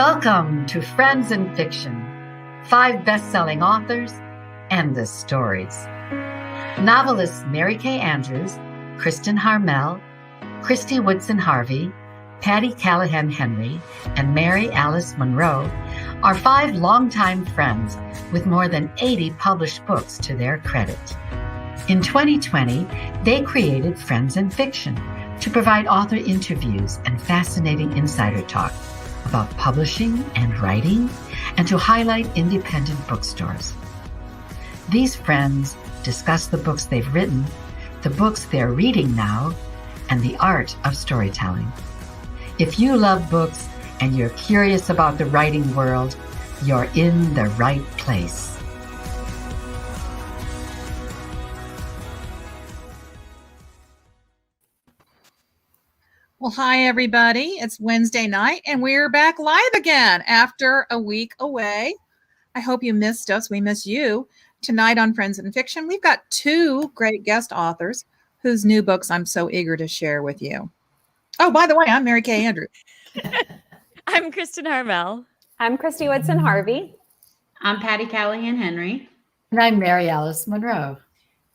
Welcome to Friends in Fiction, 5 best-selling authors and the stories. Novelists Mary Kay Andrews, Kristin Harmel, Christy Woodson Harvey, Patty Callahan Henry, and Mary Alice Monroe are 5 longtime friends with more than 80 published books to their credit. In 2020, they created Friends in Fiction to provide author interviews and fascinating insider talk about publishing and writing, and to highlight independent bookstores. These friends discuss the books they've written, the books they're reading now, and the art of storytelling. If you love books and you're curious about the writing world, you're in the right place. Well, hi, everybody. It's Wednesday night, and we're back live again after a week away. I hope you missed us. We miss you. Tonight on Friends in Fiction, we've got 2 great guest authors whose new books I'm so eager to share with you. Oh, by the way, I'm Mary Kay Andrews. I'm Kristin Harmel. I'm Christy Woodson Harvey. I'm Patty Callahan Henry. And I'm Mary Alice Monroe.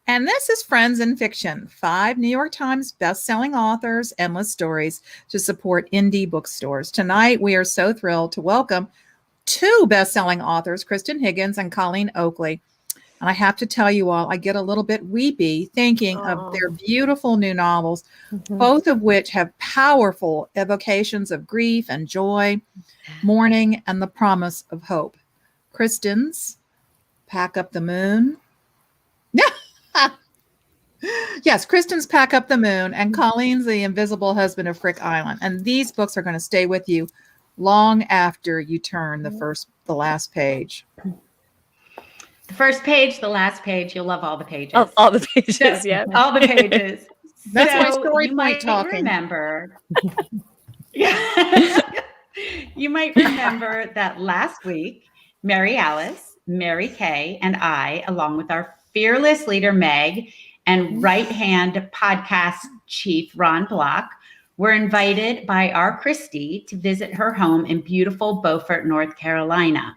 And this is Friends in Fiction, 5 New York Times best-selling authors, endless stories to support indie bookstores. Tonight, we are so thrilled to welcome 2 best-selling authors, Kristan Higgins and Colleen Oakley. And I have to tell you all, I get a little bit weepy thinking of their beautiful new novels, both of which have powerful evocations of grief and joy, mourning, and the promise of hope. Kristan's Pack Up the Moon. Yes, Kristan's Pack Up the Moon and Colleen's The Invisible Husband of Frick Island. And these books are going to stay with you long after you turn the last page. The first page, the last page, you'll love all the pages. All the pages, yeah. All the pages. That's my story you point might talking. Remember. You might remember that last week, Mary Alice, Mary Kay, and I, along with our fearless leader, Meg, and right-hand podcast chief, Ron Block, were invited by our Christy to visit her home in beautiful Beaufort, North Carolina,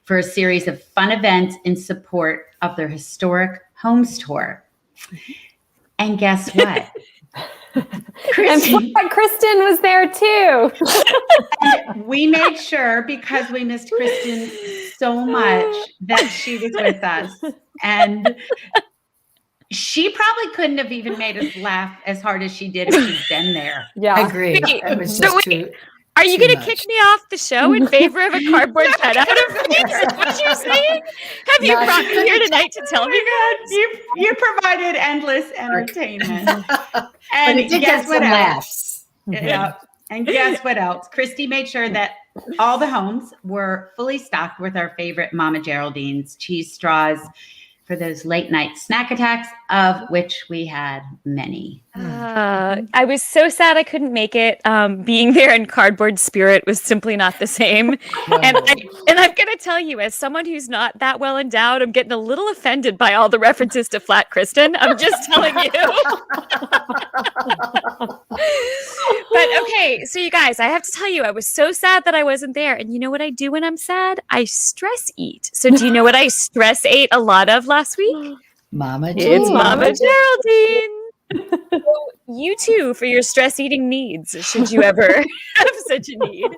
for a series of fun events in support of their historic homes tour. And guess what? Kristin was there too. We made sure, because we missed Kristin so much, that she was with us. And she probably couldn't have even made us laugh as hard as she did if she'd been there. Yeah, I agree. It was just Are you going to kick me off the show in favor of a cardboard cutout of me? Is that what you're saying? Have you brought me here tonight to tell me that? You provided endless entertainment. And it did guess get what some else? laughs. Yeah. And guess what else? Christy made sure that all the homes were fully stocked with our favorite Mama Geraldine's cheese straws for those late night snack attacks, of which we had many. I was so sad I couldn't make it. Being there in cardboard spirit was simply not the same. No. And I'm going to tell you, as someone who's not that well endowed, I'm getting a little offended by all the references to Flat Kristin. I'm just telling you. But okay, so you guys, I have to tell you, I was so sad that I wasn't there. And you know what I do when I'm sad? I stress eat. So do you know what I stress ate a lot of last week? Mama It's Jean. Mama Geraldine. So you too, for your stress eating needs, should you ever have such a need,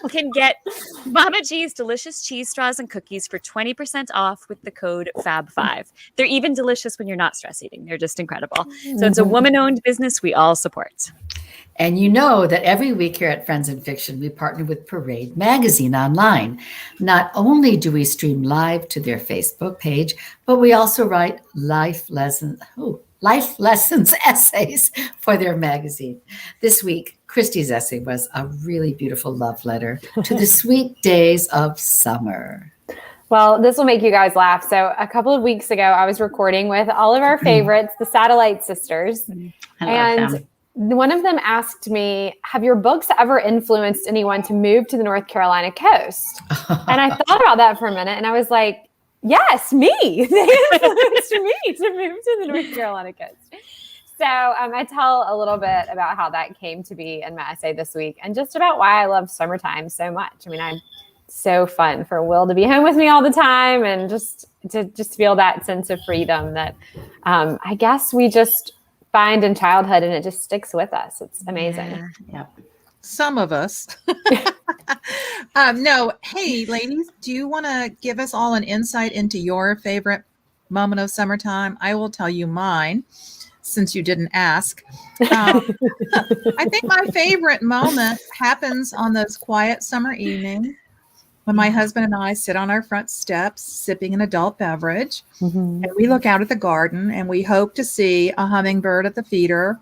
can get Mama G's delicious cheese straws and cookies for 20% off with the code FAB5. They're even delicious when you're not stress eating. They're just incredible. So it's a woman-owned business we all support. And you know that every week here at Friends in Fiction, we partner with Parade Magazine online. Not only do we stream live to their Facebook page, but we also write life lessons essays for their magazine. This week, Christy's essay was a really beautiful love letter to the sweet days of summer. Well, this will make you guys laugh. So a couple of weeks ago, I was recording with all of our favorites, the Satellite Sisters. I love them. One of them asked me, have your books ever influenced anyone to move to the North Carolina coast? And I thought about that for a minute, and I was like, yes, me. They influenced me to move to the North Carolina coast. So I tell a little bit about how that came to be in my essay this week and just about why I love summertime so much. I mean, I'm so fun for Will to be home with me all the time and just to feel that sense of freedom that I guess we just find in childhood and it just sticks with us. It's amazing. Yeah. Some of us. No. Hey, ladies, do you want to give us all an insight into your favorite moment of summertime? I will tell you mine since you didn't ask. I think my favorite moment happens on those quiet summer evenings when my husband and I sit on our front steps sipping an adult beverage, and we look out at the garden and we hope to see a hummingbird at the feeder.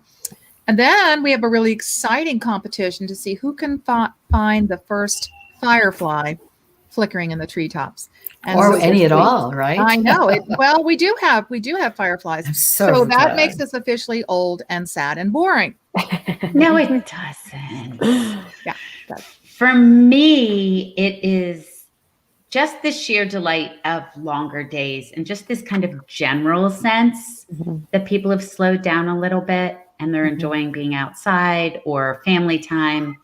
And then we have a really exciting competition to see who can find the first firefly flickering in the treetops. And or so any at all, right? I know it. Well, we do have fireflies. I'm So that glad. makes us officially old and sad and boring. No, it doesn't. Yeah, it does. For me, it is just the sheer delight of longer days and just this kind of general sense that people have slowed down a little bit and they're enjoying being outside or family time.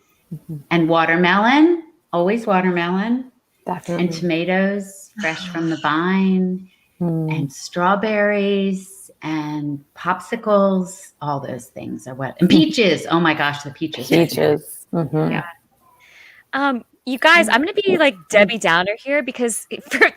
And watermelon, always watermelon. Definitely. And tomatoes fresh from the vine and strawberries and popsicles, all those things are what. And peaches. Oh my gosh, the peaches. Peaches. Yeah. You guys, I'm going to be like Debbie Downer here because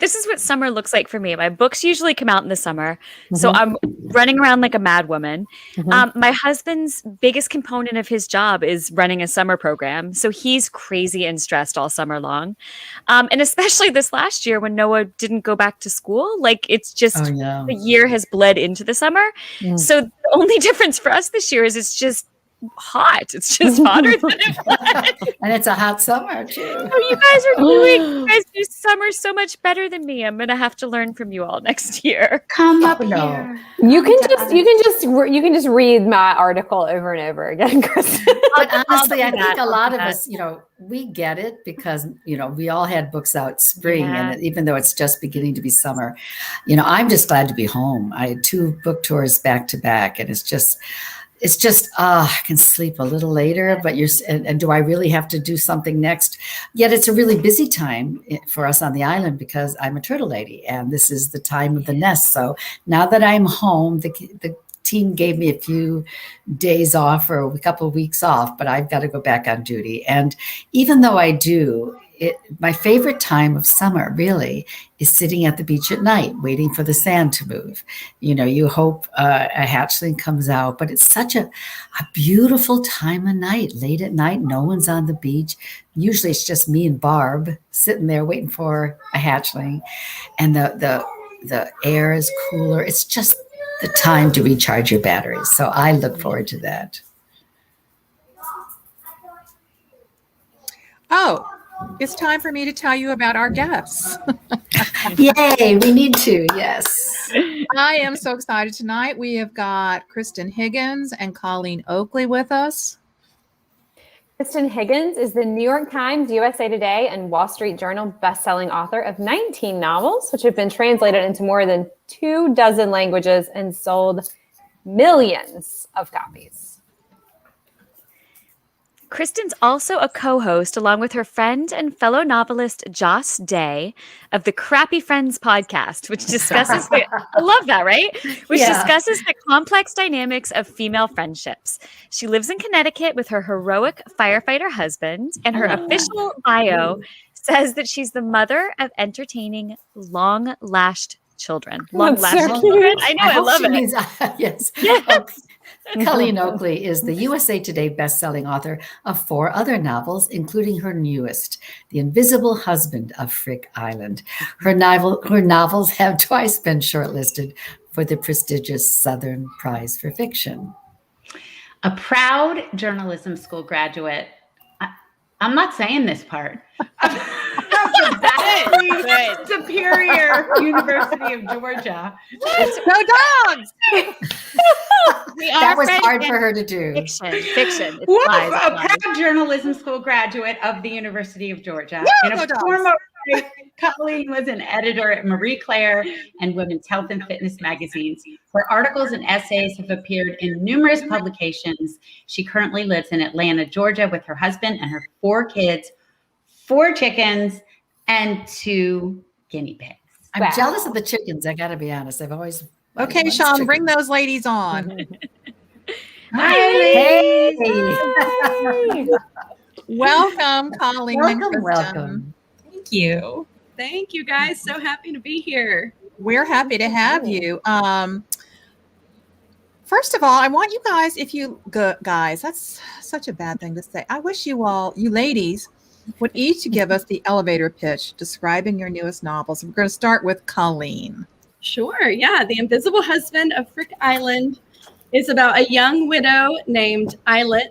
this is what summer looks like for me. My books usually come out in the summer, so I'm running around like a mad woman. My husband's biggest component of his job is running a summer program, so he's crazy and stressed all summer long. And especially this last year when Noah didn't go back to school, like it's just the year has bled into the summer. So the only difference for us this year is it's just hot. It's just hotter than it was. And it's a hot summer too. You guys do summer so much better than me. I'm gonna have to learn from you all next year. Come up here. You can just read my article over and over again, Kristen. But honestly, I think a lot of us, we get it because, we all had books out spring and even though it's just beginning to be summer, I'm just glad to be home. I had 2 book tours back to back and it's just, I can sleep a little later, but and do I really have to do something next? Yet it's a really busy time for us on the island because I'm a turtle lady and this is the time of the nest. So now that I'm home, the team gave me a few days off or a couple of weeks off, but I've got to go back on duty. And even though I do, my favorite time of summer really is sitting at the beach at night, waiting for the sand to move. You hope a hatchling comes out, but it's such a beautiful time of night, late at night, no one's on the beach. Usually it's just me and Barb sitting there waiting for a hatchling and the air is cooler. It's just the time to recharge your batteries. So I look forward to that. Oh, it's time for me to tell you about our guests. Yay, we need to, yes. I am so excited tonight. We have got Kristan Higgins and Colleen Oakley with us. Kristan Higgins is the New York Times, USA Today, and Wall Street Journal bestselling author of 19 novels, which have been translated into more than 24 languages and sold millions of copies. Kristan's also a co-host along with her friend and fellow novelist Joss Day of the Crappy Friends podcast, which discusses I love that, right? Which discusses the complex dynamics of female friendships. She lives in Connecticut with her heroic firefighter husband, and her official bio says that she's the mother of entertaining long-lashed children. Long-lashed children. I know, I love it. Means, yes. Colleen Oakley is the USA Today bestselling author of 4 other novels, including her newest, The Invisible Husband of Frick Island. Her novels have twice been shortlisted for the prestigious Southern Prize for Fiction. A proud journalism school graduate. I'm not saying this part. That Superior University of Georgia. Go dogs! That was hard for her to do. Fiction. A proud journalism school graduate of the University of Georgia and a former Colleen was an editor at Marie Claire and Women's Health and Fitness magazines. Her articles and essays have appeared in numerous publications. She currently lives in Atlanta, Georgia, with her husband and her 4 kids, 4 chickens, and 2 guinea pigs. I'm jealous of the chickens. I got to be honest. I've always Okay, liked Sean, bring chickens. those ladies on. Hey. Welcome, Colleen and Welcome, Kristan. welcome. Thank you. Thank you, guys. So happy to be here. We're happy to have you. First of all, I want you guys, if you guys, that's such a bad thing to say. I wish you all, you ladies, would each give us the elevator pitch describing your newest novels. We're going to start with Colleen. Sure. Yeah. The Invisible Husband of Frick Island is about a young widow named Island.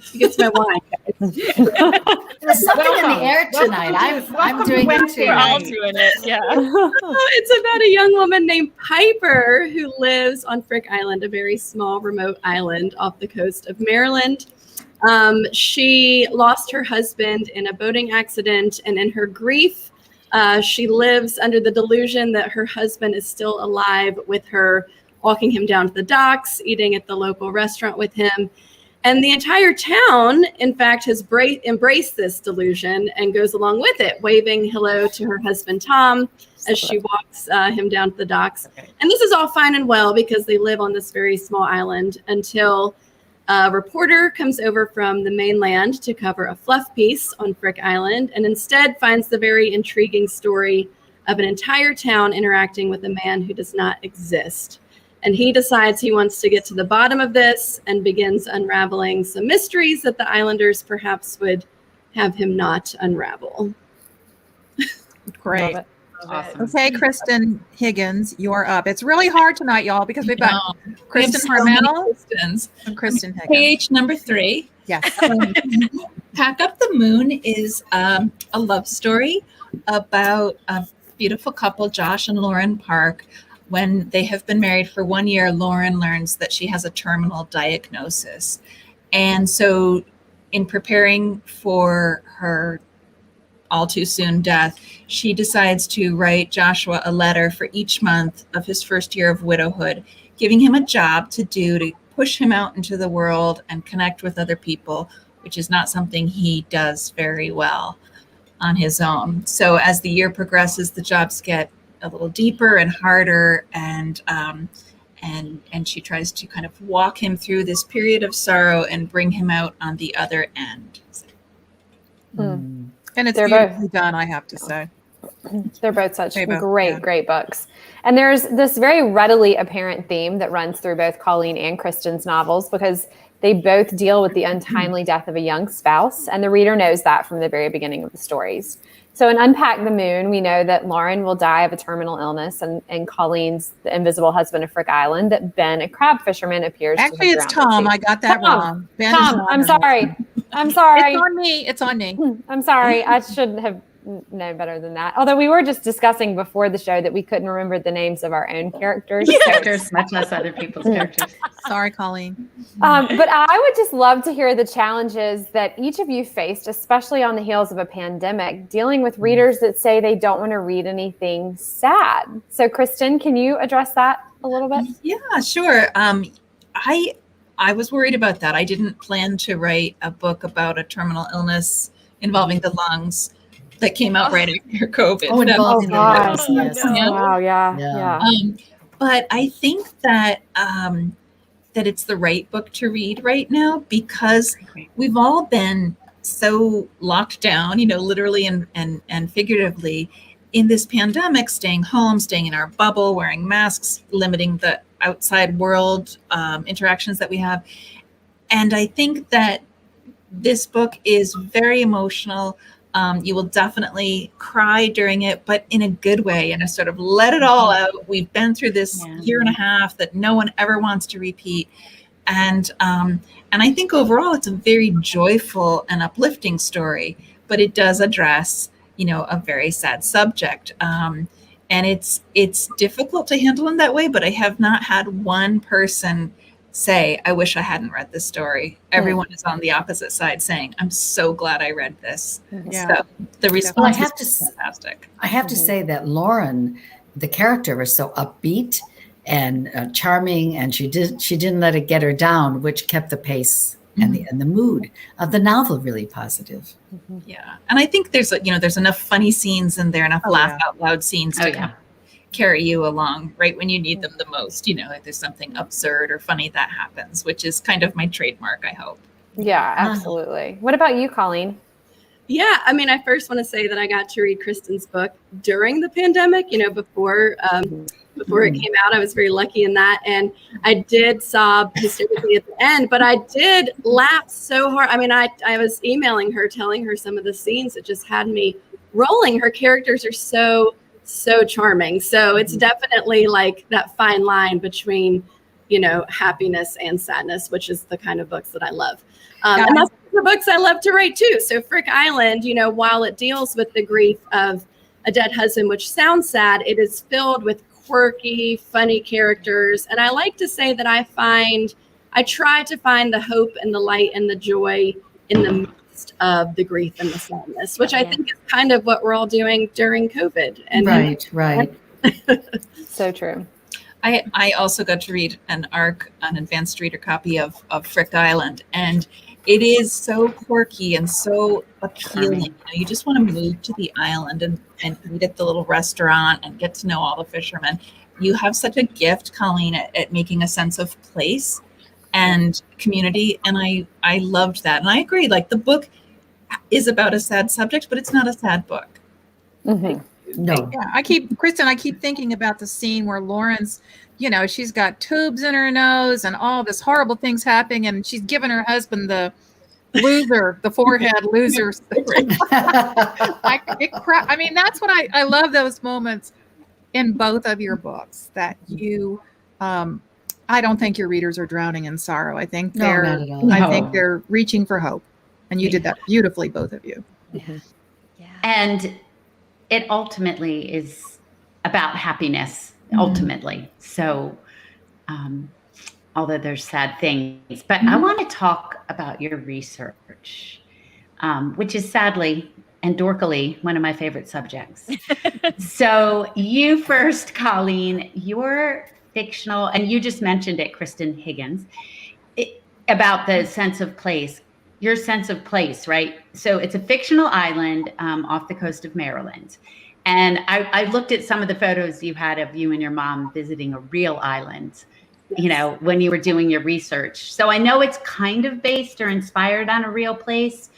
It gets my wine, guys. There's something in the air tonight. I'm doing it too. We're all doing it. Yeah. It's about a young woman named Piper who lives on Frick Island, a very small, remote island off the coast of Maryland. She lost her husband in a boating accident, and in her grief, she lives under the delusion that her husband is still alive, with her walking him down to the docks, eating at the local restaurant with him. And the entire town, in fact, has embraced this delusion and goes along with it, waving hello to her husband, Tom, as she walks him down to the docks. Okay. And this is all fine and well because they live on this very small island until a reporter comes over from the mainland to cover a fluff piece on Frick Island and instead finds the very intriguing story of an entire town interacting with a man who does not exist. And he decides he wants to get to the bottom of this and begins unraveling some mysteries that the islanders perhaps would have him not unravel. Great. Love it. Awesome. Okay, Kristan Higgins, you're up. It's really hard tonight, y'all, because we've got Kristan so many Harmel Kristans. and Kristan Higgins. Page number 3. Yes. Pack Up the Moon is a love story about a beautiful couple, Josh and Lauren Park. When they have been married for 1 year, Lauren learns that she has a terminal diagnosis. And so in preparing for her all too soon death, she decides to write Joshua a letter for each month of his first year of widowhood, giving him a job to do to push him out into the world and connect with other people, which is not something he does very well on his own. So as the year progresses, the jobs get a little deeper and harder, and she tries to kind of walk him through this period of sorrow and bring him out on the other end. And it's They're beautifully done, I have to say. They're both such Both, great, yeah. great books. And there's this very readily apparent theme that runs through both Colleen and Kristan's novels because they both deal with the untimely death of a young spouse. And the reader knows that from the very beginning of the stories. So in Unpack the Moon, we know that Lauren will die of a terminal illness, and Colleen's the invisible husband of Frick Island, that Ben, a crab fisherman, appears Actually, to it's Tom. I got that wrong. Ben is Tom, not I'm her sorry. husband. I'm sorry. It's on me. It's on me. I'm sorry. I should have known better than that. Although we were just discussing before the show that we couldn't remember the names of our own characters. Characters, much less other people's characters. Sorry, Colleen. But I would just love to hear the challenges that each of you faced, especially on the heels of a pandemic, dealing with readers that say they don't want to read anything sad. So, Kristan, can you address that a little bit? Yeah, sure. I was worried about that. I didn't plan to write a book about a terminal illness involving the lungs that came out right after COVID. Oh, involving the gosh. lungs, yes. Yeah. Wow, yeah. But I think that that it's the right book to read right now because we've all been so locked down, literally and figuratively, in this pandemic, staying home, staying in our bubble, wearing masks, limiting the outside world interactions that we have. And I think that this book is very emotional. You will definitely cry during it, but in a good way, in a sort of let it all out. We've been through this year and a half that no one ever wants to repeat. And I think overall it's a very joyful and uplifting story, but it does address, a very sad subject. And it's difficult to handle in that way, but I have not had one person say, I wish I hadn't read this story. Everyone is on the opposite side saying, I'm so glad I read this. Yeah. So the Well, I response have to is fantastic. I have to say that Lauren, the character, was so upbeat and charming, and she didn't let it get her down, which kept the pace and the mood of the novel really positive. Yeah. And I think there's enough funny scenes in there, enough laugh out loud scenes to kind of carry you along right when you need them the most. Like there's something absurd or funny that happens, which is kind of my trademark, I hope. Yeah, absolutely. What about you, Colleen? Yeah, I mean, I first want to say that I got to read Kristen's book during the pandemic, before it came out. I was very lucky in that. And I did sob hysterically at the end, but I did laugh so hard. I mean, I was emailing her, telling her some of the scenes that just had me rolling. Her characters are so charming. So it's definitely like that fine line between, happiness and sadness, which is the kind of books that I love. And that's the books I love to write too. So Frick Island, while it deals with the grief of a dead husband, which sounds sad, it is filled with quirky, funny characters. And I like to say that I try to find the hope and the light and the joy in the midst of the grief and the sadness, which I think is kind of what we're all doing during COVID. And Right. So true. I also got to read an advanced reader copy of Frick Island, and it is so quirky and so appealing. You just want to move to the island and eat at the little restaurant and get to know all the fishermen. You have such a gift, Colleen, at making a sense of place and community, and I loved that. And I agree, like the book is about a sad subject, but it's not a sad book. No. Yeah, I keep thinking about the scene where Lauren's, she's got tubes in her nose and all this horrible things happening, and she's giving her husband the forehead loser. I mean, that's what I love, those moments in both of your books that you, I don't think your readers are drowning in sorrow. I think not at all. I think they're reaching for hope, and you did that beautifully, both of you. Yeah. And it ultimately is about happiness, ultimately. So, although there's sad things, but I want to talk about your research, which is sadly and dorkily one of my favorite subjects. So you first, Colleen, your fictional, and you just mentioned it, Kristan Higgins, about the sense of place. Your sense of place, right? So it's a fictional island off the coast of Maryland. And I looked at some of the photos you had of you and your mom visiting a real island, when you were doing your research. So I know it's kind of based or inspired on a real place,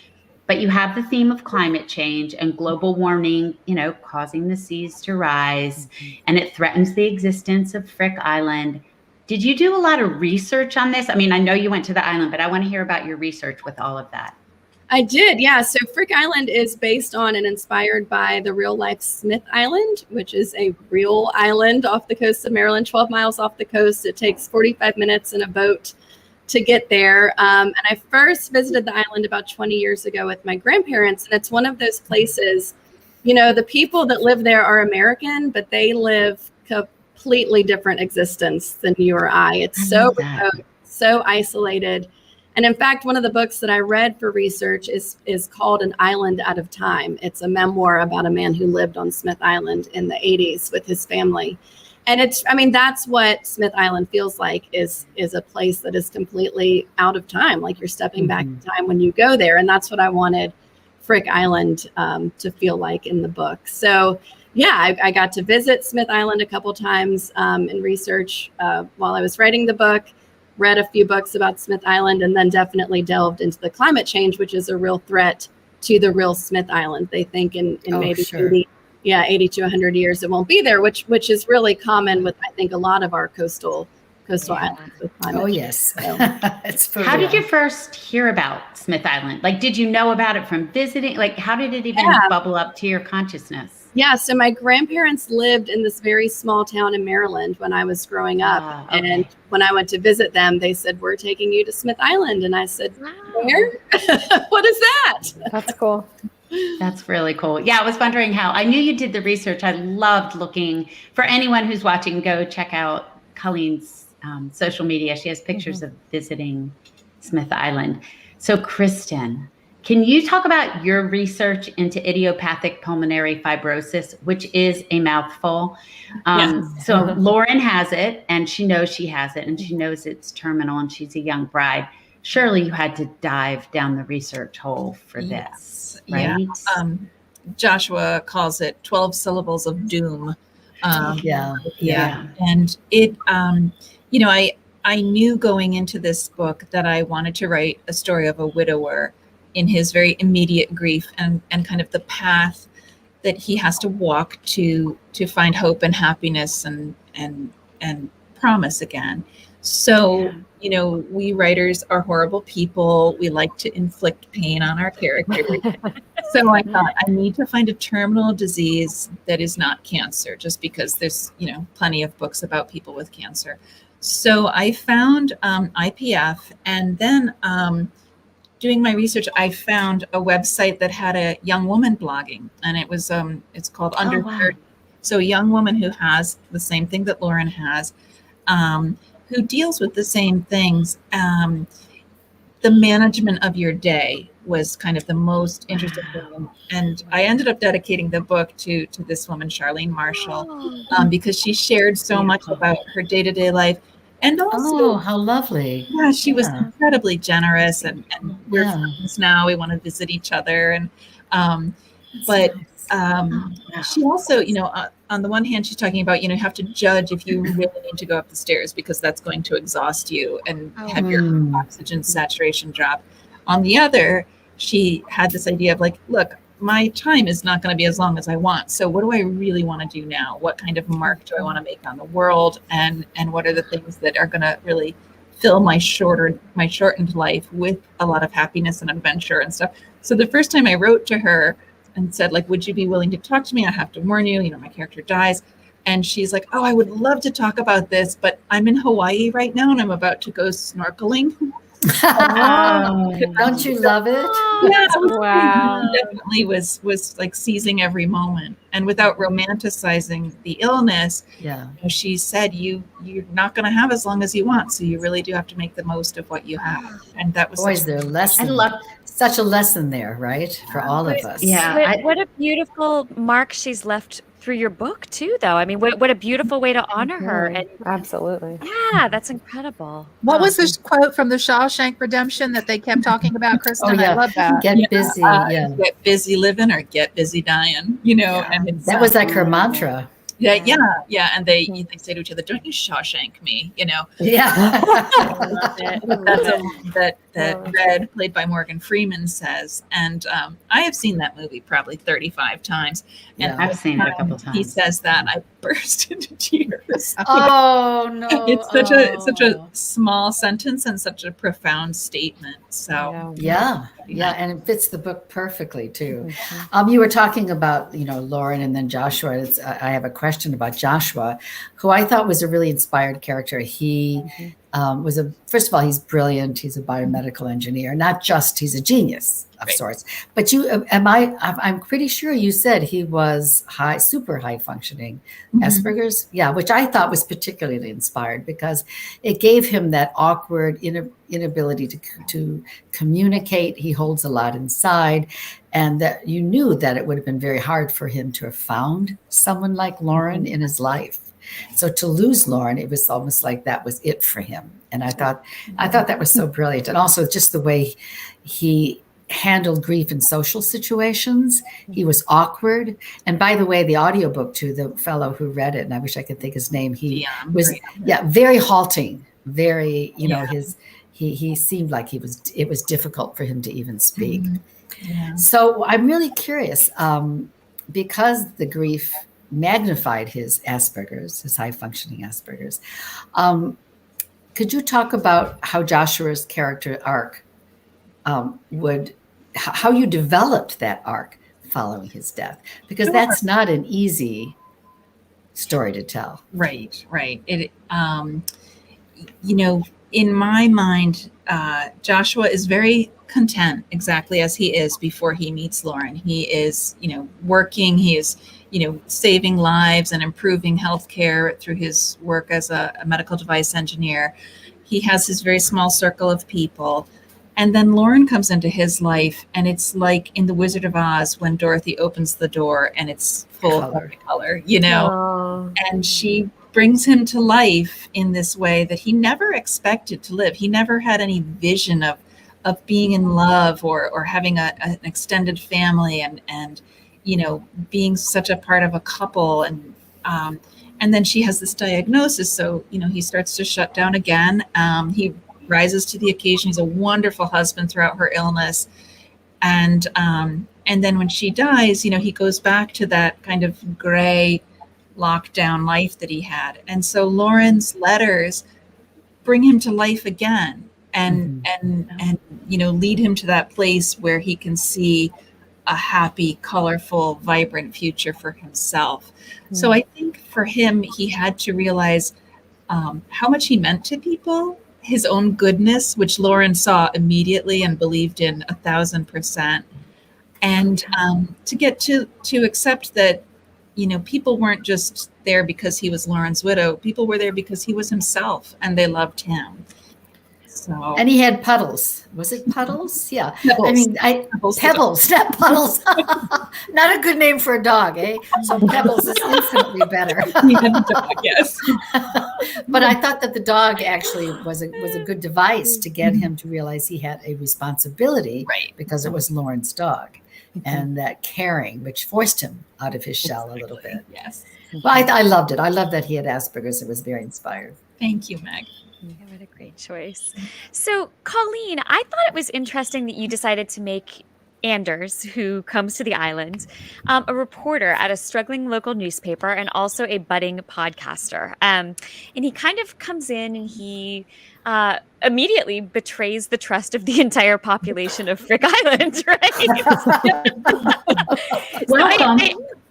but you have the theme of climate change and global warming, causing the seas to rise, and it threatens the existence of Frick Island. Did you do a lot of research on this? I mean, I know you went to the island, but I want to hear about your research with all of that. I did, yeah. So Frick Island is based on and inspired by the real life Smith Island, which is a real island off the coast of Maryland, 12 miles off the coast. It takes 45 minutes in a boat to get there. And I first visited the island about 20 years ago with my grandparents. And it's one of those places, the people that live there are American, but they live completely different existence than you or I. It's so remote, so isolated. And in fact, one of the books that I read for research is called An Island Out of Time. It's a memoir about a man who lived on Smith Island in the 80s with his family. And that's what Smith Island feels like, is a place that is completely out of time. Like you're stepping back in time when you go there. And that's what I wanted Frick Island to feel like in the book. So yeah, I got to visit Smith Island a couple times in research while I was writing the book, read a few books about Smith Island, and then definitely delved into the climate change, which is a real threat to the real Smith Island. They think in maybe 80 to 100 years it won't be there, which is really common with, I think, a lot of our coastal islands with climate change. Yes. So. It's for How real. did you first hear about Smith Island? Like, did you know about it from visiting? Like, how did it even bubble up to your consciousness? Yeah, so my grandparents lived in this very small town in Maryland when I was growing up. And when I went to visit them, they said, "We're taking you to Smith Island." And I said, "Where? What is that?" That's cool. That's really cool. Yeah, I was wondering how. I knew you did the research. I loved looking. For anyone who's watching, go check out Colleen's social media. She has pictures of visiting Smith Island. So, Kristan, can you talk about your research into idiopathic pulmonary fibrosis, which is a mouthful? So Lauren has it, and she knows she has it, and she knows it's terminal, and she's a young bride. Surely you had to dive down the research hole for this, right? Yeah. Joshua calls it 12 syllables of doom. Yeah. And it, you know, I knew going into this book that I wanted to write a story of a widower in his very immediate grief and kind of the path that he has to walk to find hope and happiness and promise again. So, you know, we writers are horrible people. We like to inflict pain on our characters. So I thought I need to find a terminal disease that is not cancer, just because there's, you know, plenty of books about people with cancer. So I found IPF, and then doing my research, I found a website that had a young woman blogging, and it was it's called Under 30. So a young woman who has the same thing that Lauren has, who deals with the same things. The management of your day was kind of the most interesting thing. And I ended up dedicating the book to this woman, Charlene Marshall, because she shared so much about her day-to-day life. And also, how lovely. Yeah, she was incredibly generous, and we're friends now. We want to visit each other. And but she also, you know, on the one hand, she's talking about, you know, you have to judge if you really need to go up the stairs, because that's going to exhaust you and have your oxygen saturation drop. On the other, she had this idea of like, look, my time is not going to be as long as I want. So what do I really want to do now? What kind of mark do I want to make on the world? And what are the things that are going to really fill my shortened life with a lot of happiness and adventure and stuff? So the first time I wrote to her and said, like, would you be willing to talk to me? I have to warn you, you know, my character dies. And she's like, oh, I would love to talk about this, but I'm in Hawaii right now and I'm about to go snorkeling. Don't you love it? Yeah, Wow. definitely was like seizing every moment, and without romanticizing the illness. Yeah. You know, she said, you're not going to have as long as you want, so you really do have to make the most of what you have. And that was Boys, their lesson. Such a lesson there, right? For all of us. Yeah. What a beautiful mark she's left through your book too, though. I mean, what a beautiful way to honor her. And Absolutely. yeah, that's incredible. What was this quote from the Shawshank Redemption that they kept talking about, Kristan? I love that. Get busy. Get busy living or get busy dying, you know. And it's, That was like her mantra. Yeah. And they say to each other, don't you Shawshank me, you know. Yeah. that Red, played by Morgan Freeman, says. And I have seen that movie probably 35 times. And I've seen it a couple times. He says that, I burst into tears. Oh no. It's such a small sentence and such a profound statement. So Yeah, and it fits the book perfectly too. You were talking about, you know, Lauren and then Joshua. I have a question about Joshua, who I thought was a really inspired character. He first of all, he's brilliant. He's a biomedical engineer, not just he's a genius of sorts. But I'm pretty sure you said he was super high functioning Asperger's. Yeah, which I thought was particularly inspired because it gave him that awkward inability to communicate. He holds a lot inside, and that you knew that it would have been very hard for him to have found someone like Lauren in his life. So to lose Lauren, it was almost like that was it for him. And I thought that was so brilliant. And also just the way he handled grief in social situations. He was awkward. And by the way, the audiobook too, the fellow who read it, and I wish I could think his name, he was very halting, very, you know, he seemed like it was difficult for him to even speak. So I'm really curious, because the grief magnified his Asperger's, his high functioning Asperger's. Could you talk about how Joshua's character arc how you developed that arc following his death? Because that's not an easy story to tell. Right. It, you know, in my mind, Joshua is very content exactly as he is before he meets Lauren. He is, you know, working. He is saving lives and improving healthcare through his work as a medical device engineer. He has his very small circle of people. And then Lauren comes into his life, and it's like in The Wizard of Oz when Dorothy opens the door and it's full of color, and she brings him to life in this way that he never expected to live. He never had any vision of being in love or having an extended family and being such a part of a couple. And then she has this diagnosis. So, he starts to shut down again. He rises to the occasion. He's a wonderful husband throughout her illness. And then when she dies, he goes back to that kind of gray lockdown life that he had. And so Lauren's letters bring him to life again and lead him to that place where he can see a happy, colorful, vibrant future for himself. So I think for him, he had to realize how much he meant to people, his own goodness, which Lauren saw immediately and believed in 1,000%. And to get to accept that, people weren't just there because he was Lauren's widow. People were there because he was himself and they loved him. So. And he had puddles. Was it puddles? Yeah. Pebbles. I mean, Pebbles, not puddles. Not a good name for a dog, eh? So Pebbles is infinitely better. He had a dog, yes. But I thought that the dog actually was a good device to get him to realize he had a responsibility, right? Because it was Lauren's dog, and that caring, which forced him out of his shell a little bit. Yes. Well, I loved it. I love that he had Asperger's. It was very inspired. Thank you, Meg. Yeah, what a great choice. So, Colleen, I thought it was interesting that you decided to make Anders, who comes to the island, a reporter at a struggling local newspaper and also a budding podcaster. And he kind of comes in and he immediately betrays the trust of the entire population of Frick Island, right? Welcome.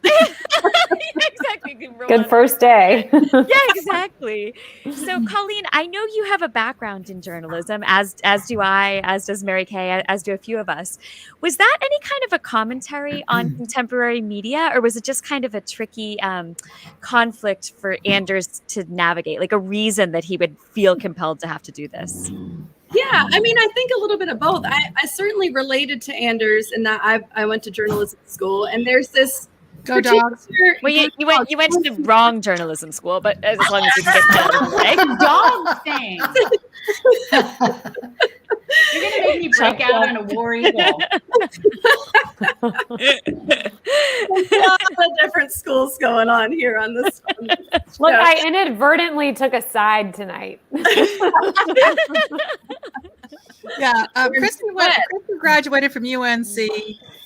Exactly. Good first day. Yeah, exactly. So, Colleen, I know you have a background in journalism, as do I, as does Mary Kay, as do a few of us. Was that any kind of a commentary on contemporary media, or was it just kind of a tricky conflict for Anders to navigate, like a reason that he would feel compelled to have to do this? Yeah, I mean, I think a little bit of both. I certainly related to Anders in that I went to journalism school, and there's this. Go Dogs. Well, you went to the wrong journalism school, but as long as you can get that out of the way. Dog thing. You're going to make me break out on a war eagle. A lot of different schools going on here on this one. Look, I inadvertently took a side tonight. Yeah, Kristan graduated from UNC,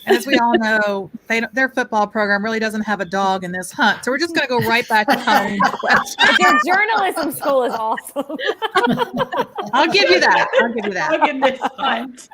and as we all know, their football program really doesn't have a dog in this hunt. So we're just going to go right back to Colleen's question. Your journalism school is awesome. I'll give you that. Look at this hunt.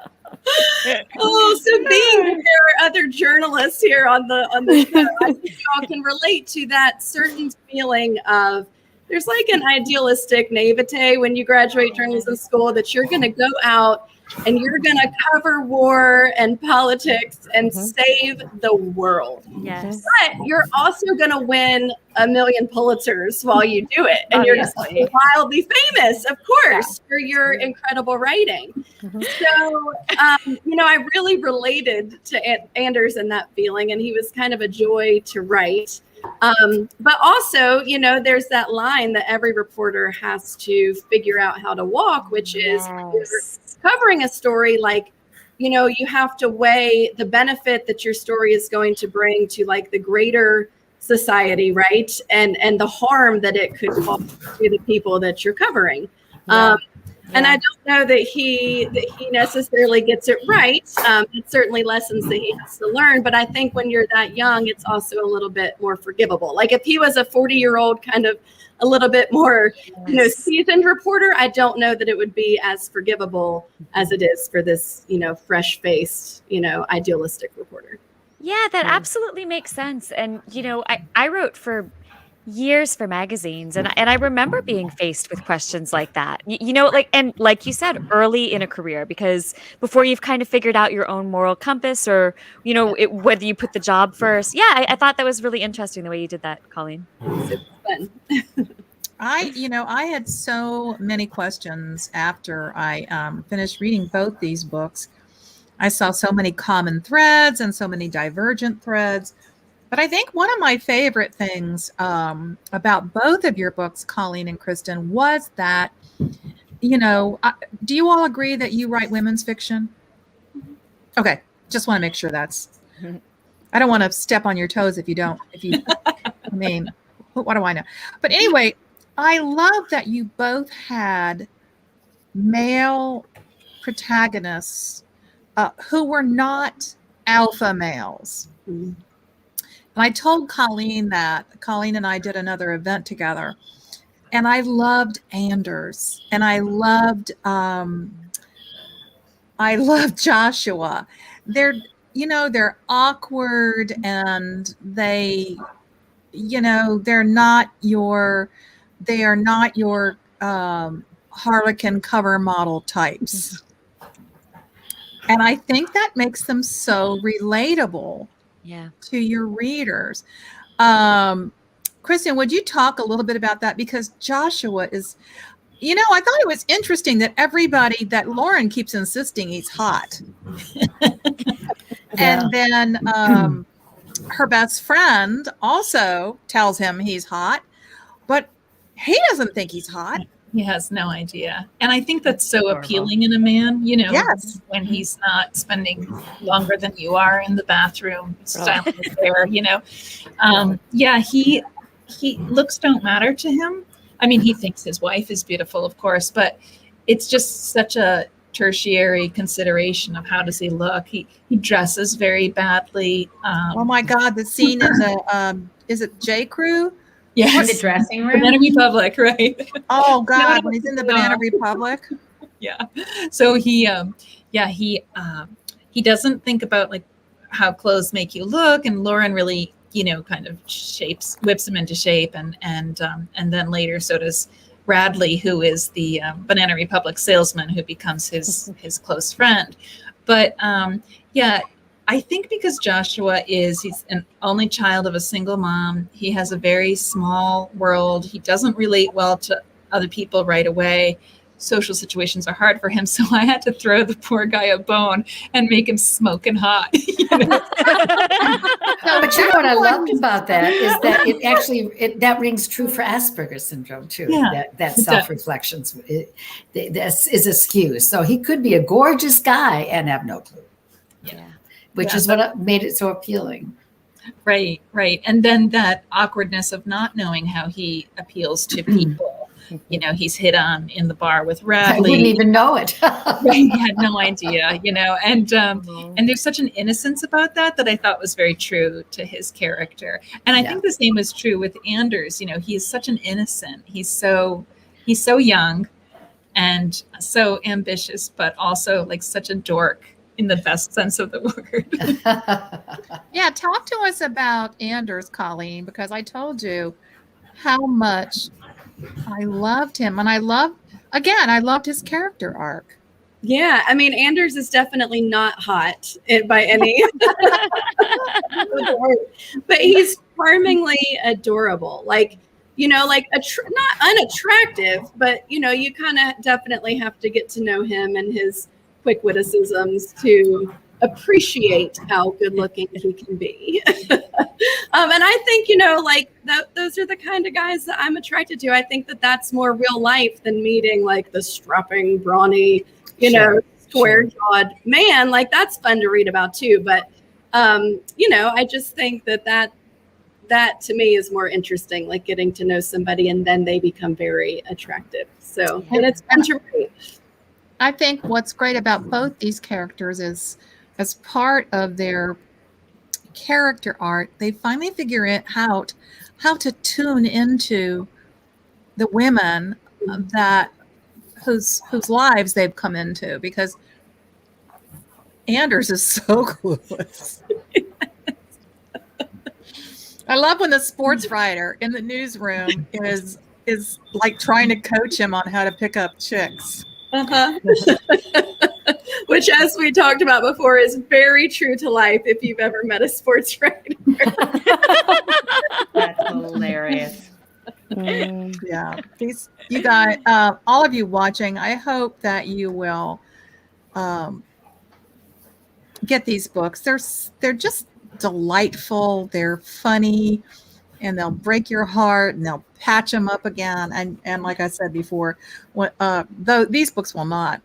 So being that there are other journalists here on the show, I think y'all can relate to that certain feeling of there's like an idealistic naivete when you graduate journalism school that you're going to go out and you're going to cover war and politics and save the world. Yes. But you're also going to win a million Pulitzers while you do it. And you're just wildly famous, of course, for your incredible writing. So, I really related to Anders in that feeling, and he was kind of a joy to write. But also, there's that line that every reporter has to figure out how to walk, which is covering a story like, you have to weigh the benefit that your story is going to bring to like the greater society, right? And the harm that it could cause to the people that you're covering. And I don't know that he necessarily gets it right. It's certainly lessons that he has to learn. But I think when you're that young, it's also a little bit more forgivable. Like if he was a 40-year-old kind of a little bit more, seasoned reporter, I don't know that it would be as forgivable as it is for this, fresh-faced, idealistic reporter. Yeah, that absolutely makes sense. And, I wrote for years for magazines, and I remember being faced with questions like that. And like you said, early in a career, because before you've kind of figured out your own moral compass, or whether you put the job first. Yeah, I thought that was really interesting the way you did that, Colleen. Super fun. I had so many questions after I finished reading both these books. I saw so many common threads and so many divergent threads. But I think one of my favorite things about both of your books, Colleen and Kristan, was that, do you all agree that you write women's fiction? Okay, just want to make sure I don't want to step on your toes if you don't. I mean, what do I know? But anyway, I love that you both had male protagonists who were not alpha males. Mm-hmm. And I told Colleen that. Colleen and I did another event together. And I loved Anders. And I loved Joshua. They're awkward, and they are not your Harlequin cover model types. And I think that makes them so relatable to your readers. Kristan, would you talk a little bit about that? Because Joshua is, I thought it was interesting that Lauren keeps insisting he's hot. And then her best friend also tells him he's hot, but he doesn't think he's hot. He has no idea. And I think that's so appealing in a man, Yes. when he's not spending longer than you are in the bathroom, styling his hair, he looks don't matter to him. I mean, he thinks his wife is beautiful, of course, but it's just such a tertiary consideration of how does he look. He dresses very badly. Oh my God, the scene in the, is it J. Crew? Yes. In the dressing room? Banana Republic, right? Oh God, when he's in the Banana Republic. Yeah. So he doesn't think about like how clothes make you look, and Lauren really, kind of whips him into shape, and then later so does Bradley, who is the Banana Republic salesman who becomes his close friend. But I think because Joshua he's an only child of a single mom. He has a very small world. He doesn't relate well to other people right away. Social situations are hard for him. So I had to throw the poor guy a bone and make him smoking hot. But what I loved about that is that it actually that rings true for Asperger's syndrome too. Yeah, that self-reflection is a skew. So he could be a gorgeous guy and have no clue. Yeah. Which is what made it so appealing. Right. And then that awkwardness of not knowing how he appeals to people. He's hit on in the bar with Radley. I wouldn't even know it. He had no idea, and there's such an innocence about that I thought was very true to his character. And I think the same is true with Anders. He's such an innocent. He's so young and so ambitious, but also like such a dork in the best sense of the word. Yeah, talk to us about Anders, Colleen, because I told you how much I loved him. And I loved his character arc. Yeah, I mean, Anders is definitely not hot by any, but he's charmingly adorable. Like, not unattractive, but, you kind of definitely have to get to know him and his quick witticisms to appreciate how good looking he can be. And I think, those are the kind of guys that I'm attracted to. I think that that's more real life than meeting like the strapping, brawny, square-jawed man. Like that's fun to read about too. But, I just think that to me is more interesting, like getting to know somebody and then they become very attractive. So, and it's fun to read. I think what's great about both these characters is, as part of their character arc, they finally figure out how to tune into the women whose lives they've come into, because Anders is so clueless. I love when the sports writer in the newsroom is like trying to coach him on how to pick up chicks. Which, as we talked about before, is very true to life if you've ever met a sports writer. That's hilarious. Yeah, you guys, all of you watching, I hope that you will get these books. They're just delightful. They're funny, and they'll break your heart, and they'll patch them up again. And like I said before, though these books will not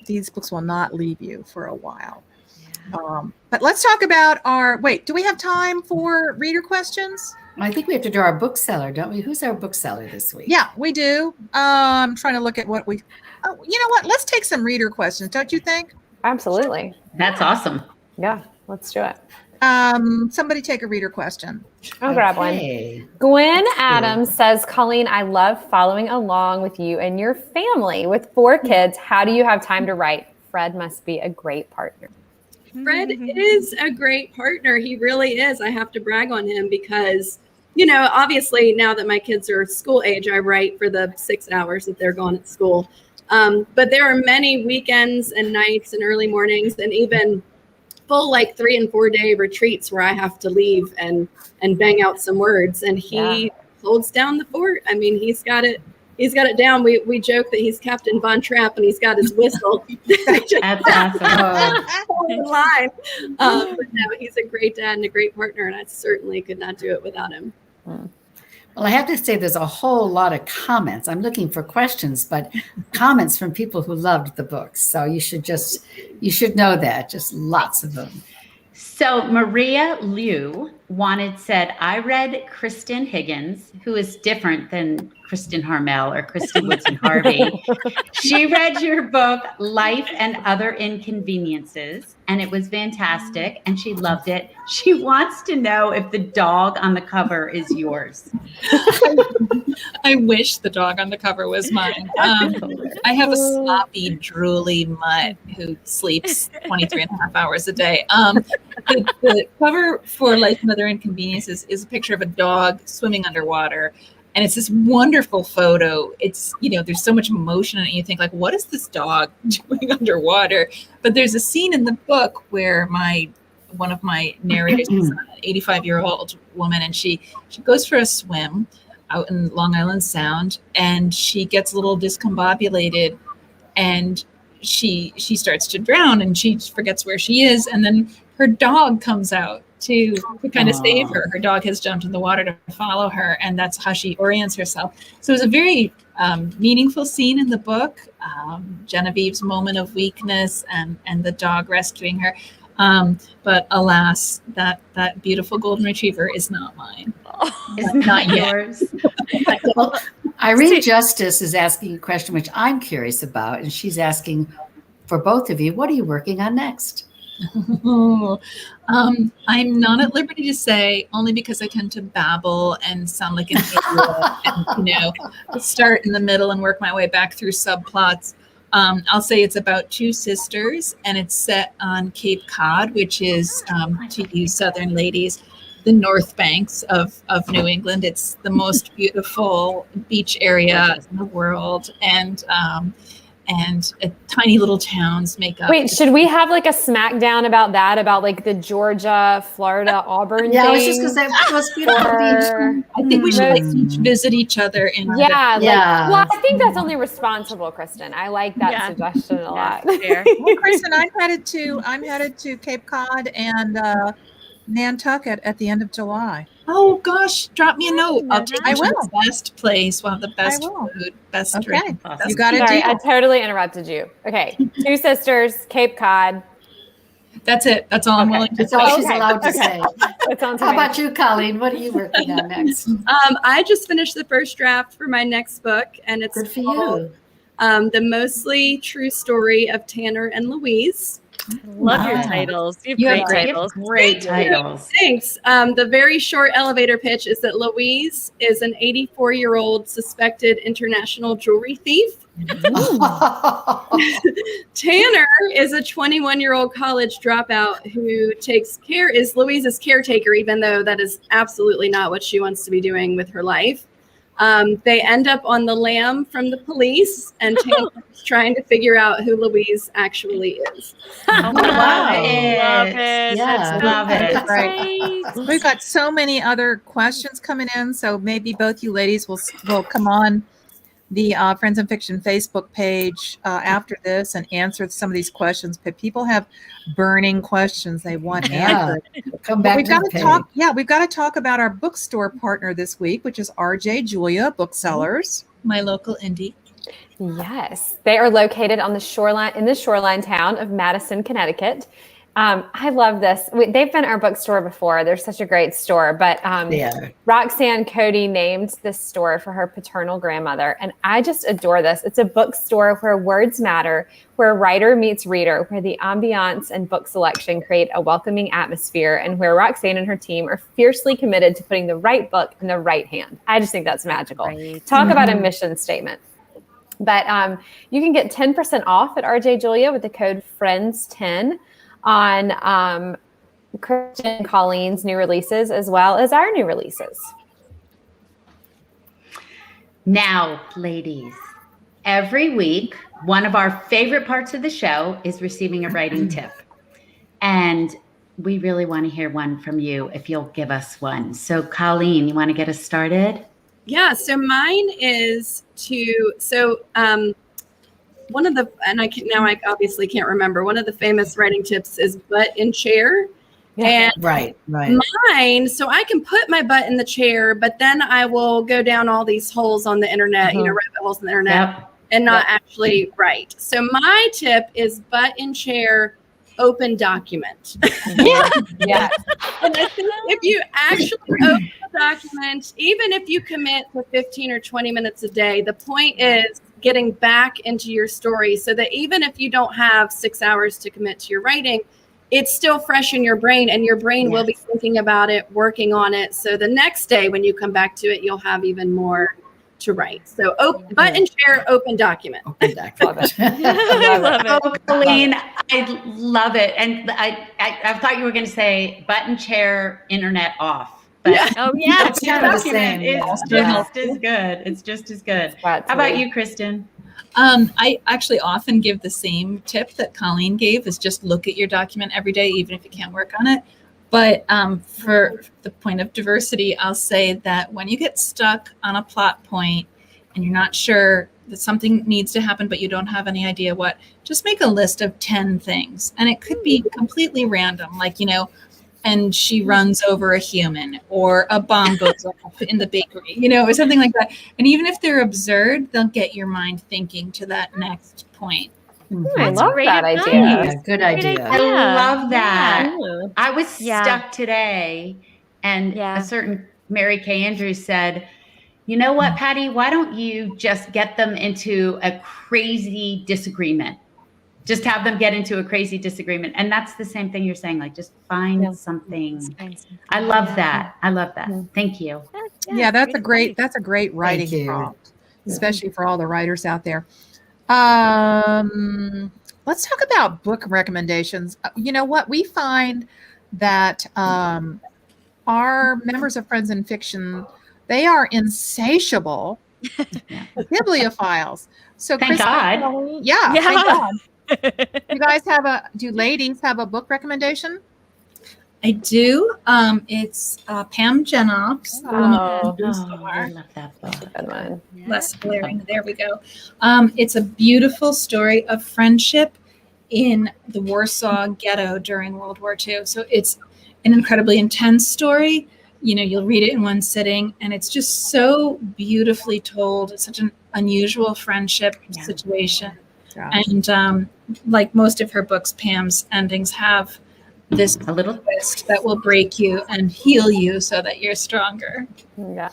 leave you for a while. But let's talk about do we have time for reader questions? I think we have to do our bookseller, don't we? Who's our bookseller this week? Yeah, we do. I'm trying to look at what you know what? Let's take some reader questions, don't you think? Absolutely. That's awesome. Yeah, let's do it. Somebody take a reader question. I'll grab one. Gwen Adams says, Colleen, I love following along with you and your family. With 4 kids, how do you have time to write? Fred must be a great partner. Fred is a great partner. He really is. I have to brag on him because, you know, obviously now that my kids are school age, I write for the 6 hours that they're gone at school. But there are many weekends and nights and early mornings and even full 3 and 4 day retreats where I have to leave and bang out some words, and he holds down the fort. I mean, he's got it down. We joke that he's Captain Von Trapp and he's got his whistle. That's awesome. Line. But no, he's a great dad and a great partner, and I certainly could not do it without him. Well, I have to say there's a whole lot of comments. I'm looking for questions, but comments from people who loved the books. So you should know that. Just lots of them. So Maria Liu said, I read Kristan Higgins, who is different than Kristen Harmel or Christy Woodson Harvey. She read your book, Life and Other Inconveniences, and it was fantastic, and she loved it. She wants to know if the dog on the cover is yours. I wish the dog on the cover was mine. I have a sloppy, drooly mutt who sleeps 23 and a half hours a day. The cover for Life and Other Inconveniences is a picture of a dog swimming underwater. And it's this wonderful photo. It's, there's so much emotion in it. You think what is this dog doing underwater? But there's a scene in the book where one of my narrators is an 85-year-old woman, and she goes for a swim out in Long Island Sound, and she gets a little discombobulated, and she starts to drown, and she forgets where she is, and then her dog comes out to kind of save her. Her dog has jumped in the water to follow her, and that's how she orients herself. So it was a very meaningful scene in the book, Genevieve's moment of weakness and the dog rescuing her. But alas, that beautiful golden retriever is not mine. It's not yours. Well, Irene Justice is asking a question which I'm curious about, and she's asking for both of you, what are you working on next? I'm not at liberty to say, only because I tend to babble and sound like an idiot and, start in the middle and work my way back through subplots. I'll say it's about 2 sisters, and it's set on Cape Cod, which is, to you Southern ladies, the North Banks of New England. It's the most beautiful beach area in the world, and tiny little towns make up. Wait, should we have a smackdown about that? About the Georgia, Florida, Auburn Yeah, thing? I was just going to say, it must be beach. I think we should each visit each other in well, I think that's only responsible, Kristen. I like that suggestion a lot. Fair. Well, Kristen, I'm headed to Cape Cod and Nantucket at the end of July. Oh gosh, drop me a note. I'll take you to will. the best place. We'll have the best food, best drink. You got it. Sorry, I totally interrupted you. Okay, 2 sisters, Cape Cod. That's it. That's all I'm willing to That's say. all she's allowed to say. That sounds How about you, Colleen? What are you working on next? I just finished the first draft for my next book, and it's Good for called you. The Mostly True Story of Tanner and Louise. Love your Wow. titles. You have You have great great- titles. Great titles. Thanks. The very short elevator pitch is that Louise is an 84-year-old suspected international jewelry thief. Tanner is a 21-year-old college dropout who is Louise's caretaker, even though that is absolutely not what she wants to be doing with her life. They end up on the lam from the police, and Tanner's trying to figure out who Louise actually is. Oh, Love I love it. Yeah. That's so Love it. great. We've got so many other questions coming in, so maybe both you ladies will come on the Friends and Fiction Facebook page after this and answer some of these questions. But people have burning questions they want Yeah. answered. Come back We've to got the to page. talk. Yeah, we've got to talk about our bookstore partner this week, which is RJ Julia Booksellers. My local indie. Yes, they are located on the shoreline town of Madison, Connecticut. I love this. They've been our bookstore before. They're such a great store. But Yeah. Roxanne Cody named this store for her paternal grandmother. And I just adore this. It's a bookstore where words matter, where writer meets reader, where the ambiance and book selection create a welcoming atmosphere, and where Roxanne and her team are fiercely committed to putting the right book in the right hand. I just think that's magical. Right. Talk about a mission statement. But you can get 10% off at RJ Julia with the code FRIENDS10 on Kristan and Colleen's new releases, as well as our new releases. Now, ladies, every week, one of our favorite parts of the show is receiving a writing tip. And we really want to hear one from you if you'll give us one. So, Colleen, you want to get us started? Yeah, so mine is one of the, and I obviously can't remember, one of the famous writing tips is butt in chair. And Right. mine, so I can put my butt in the chair, but then I will go down all these holes on the internet, rabbit holes on the internet, and not actually write. So my tip is butt in chair, open document. Yeah. And I think if you actually open the document, even if you commit to 15 or 20 minutes a day, the point is getting back into your story so that even if you don't have 6 hours to commit to your writing, it's still fresh in your brain, and your brain will be thinking about it, working on it. So the next day when you come back to it, you'll have even more to write. So butt in chair, open document. Open document. I love it. Oh, Colleen, I love it. And I thought you were going to say button chair, internet off. But Oh, yeah. That's kind of the same. It's just as good. It's just as good. How about you, Kristan? I actually often give the same tip that Colleen gave, is just look at your document every day, even if you can't work on it. But for the point of diversity, I'll say that when you get stuck on a plot point and you're not sure that something needs to happen, but you don't have any idea what, just make a list of 10 things. And it could be completely random, like, and she runs over a human, or a bomb goes off in the bakery, or something like that. And even if they're absurd, they'll get your mind thinking to that next point. I love great that advice. idea. Yeah, good idea. I love that. Yeah. I was Yeah. stuck today, and Yeah. a certain Mary Kay Andrews said, you know what, Patty, why don't you just get them into a crazy disagreement? Just have them get into a crazy disagreement. And that's the same thing you're saying, like, just find something. I love that. I love that. Thank you. Yeah, that's a great writing you. prompt, especially for all the writers out there. Let's talk about book recommendations. You know what? We find that our members of Friends in Fiction, they are insatiable bibliophiles. So Thank Kristan, God. Yeah. Yeah. Thank God. You guys do ladies have a book recommendation? I do. It's Pam Jenoff's Oh, I love that book. Good one. Less glaring. There we go. It's a beautiful story of friendship in the Warsaw Ghetto during World War II. So it's an incredibly intense story. You'll read it in one sitting, and it's just so beautifully told. It's such an unusual friendship situation. Yeah. And like most of her books, Pam's endings have this A little twist that will break you and heal you so that you're stronger. Yeah.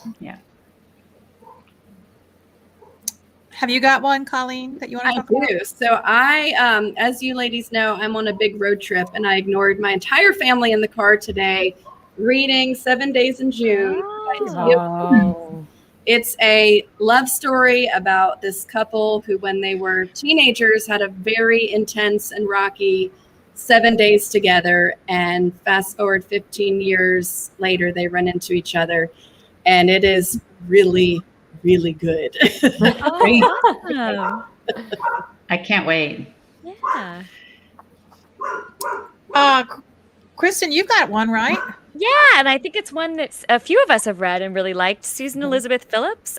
Have you got one, Colleen, that you want to I talk about? do. So I, as you ladies know, I'm on a big road trip, and I ignored my entire family in the car today, reading 7 Days in June. Oh. It's a love story about this couple who, when they were teenagers, had a very intense and rocky 7 days together. And fast forward 15 years later, they run into each other. And it is really, really good. Oh, awesome. I can't wait. Yeah. Kristen, you've got one, right? Yeah, and I think it's one that a few of us have read and really liked. Susan Elizabeth Phillips,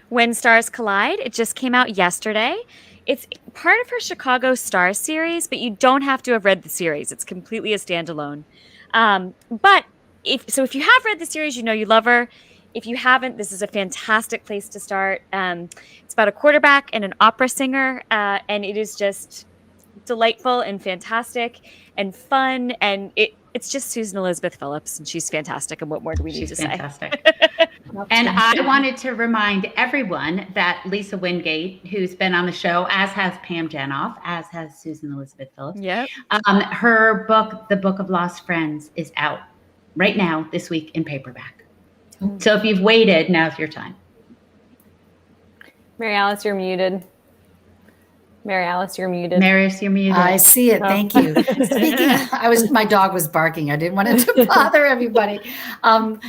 When Stars Collide. It just came out yesterday. It's part of her Chicago Stars series, but you don't have to have read the series. It's completely a standalone. But if you have read the series, you know you love her. If you haven't, this is a fantastic place to start. It's about a quarterback and an opera singer, and it is just delightful and fantastic and fun, and it's just Susan Elizabeth Phillips, and she's fantastic. And what more do we need to say? Fantastic. And I wanted to remind everyone that Lisa Wingate, who's been on the show, as has Pam Janoff, as has Susan Elizabeth Phillips, Yep. her book, The Book of Lost Friends, is out right now this week in paperback. So if you've waited, now's your time. Mary Alice, you're muted. Mary Alice, you're muted. Marius, you're muted. I see it. Thank you. Speaking, my dog was barking. I didn't want it to bother everybody. I'm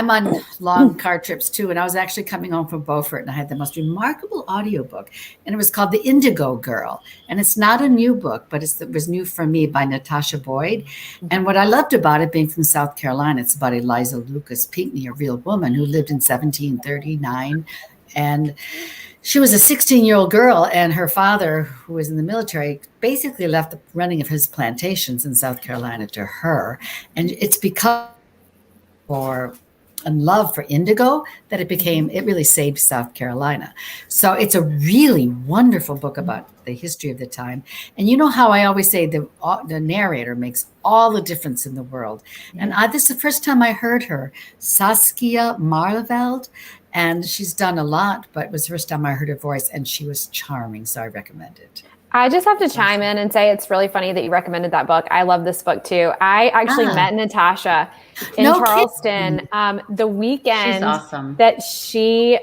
on long car trips too, and I was actually coming home from Beaufort, and I had the most remarkable audiobook, and it was called The Indigo Girl. And it's not a new book, but it was new for me, by Natasha Boyd. And what I loved about it, being from South Carolina, it's about Eliza Lucas Pinckney, a real woman who lived in 1739, and she was a 16-year-old girl, and her father, who was in the military, basically left the running of his plantations in South Carolina to her. And it's because and love for indigo that it really saved South Carolina. So it's a really wonderful book about the history of the time. And you know how I always say the narrator makes all the difference in the world. And this is the first time I heard her, Saskia Marleveld. And she's done a lot, but it was the first time I heard her voice, and she was charming, so I recommend it. I just have to chime in and say it's really funny that you recommended that book. I love this book too. I actually met Natasha in Charleston the weekend. She's awesome. That she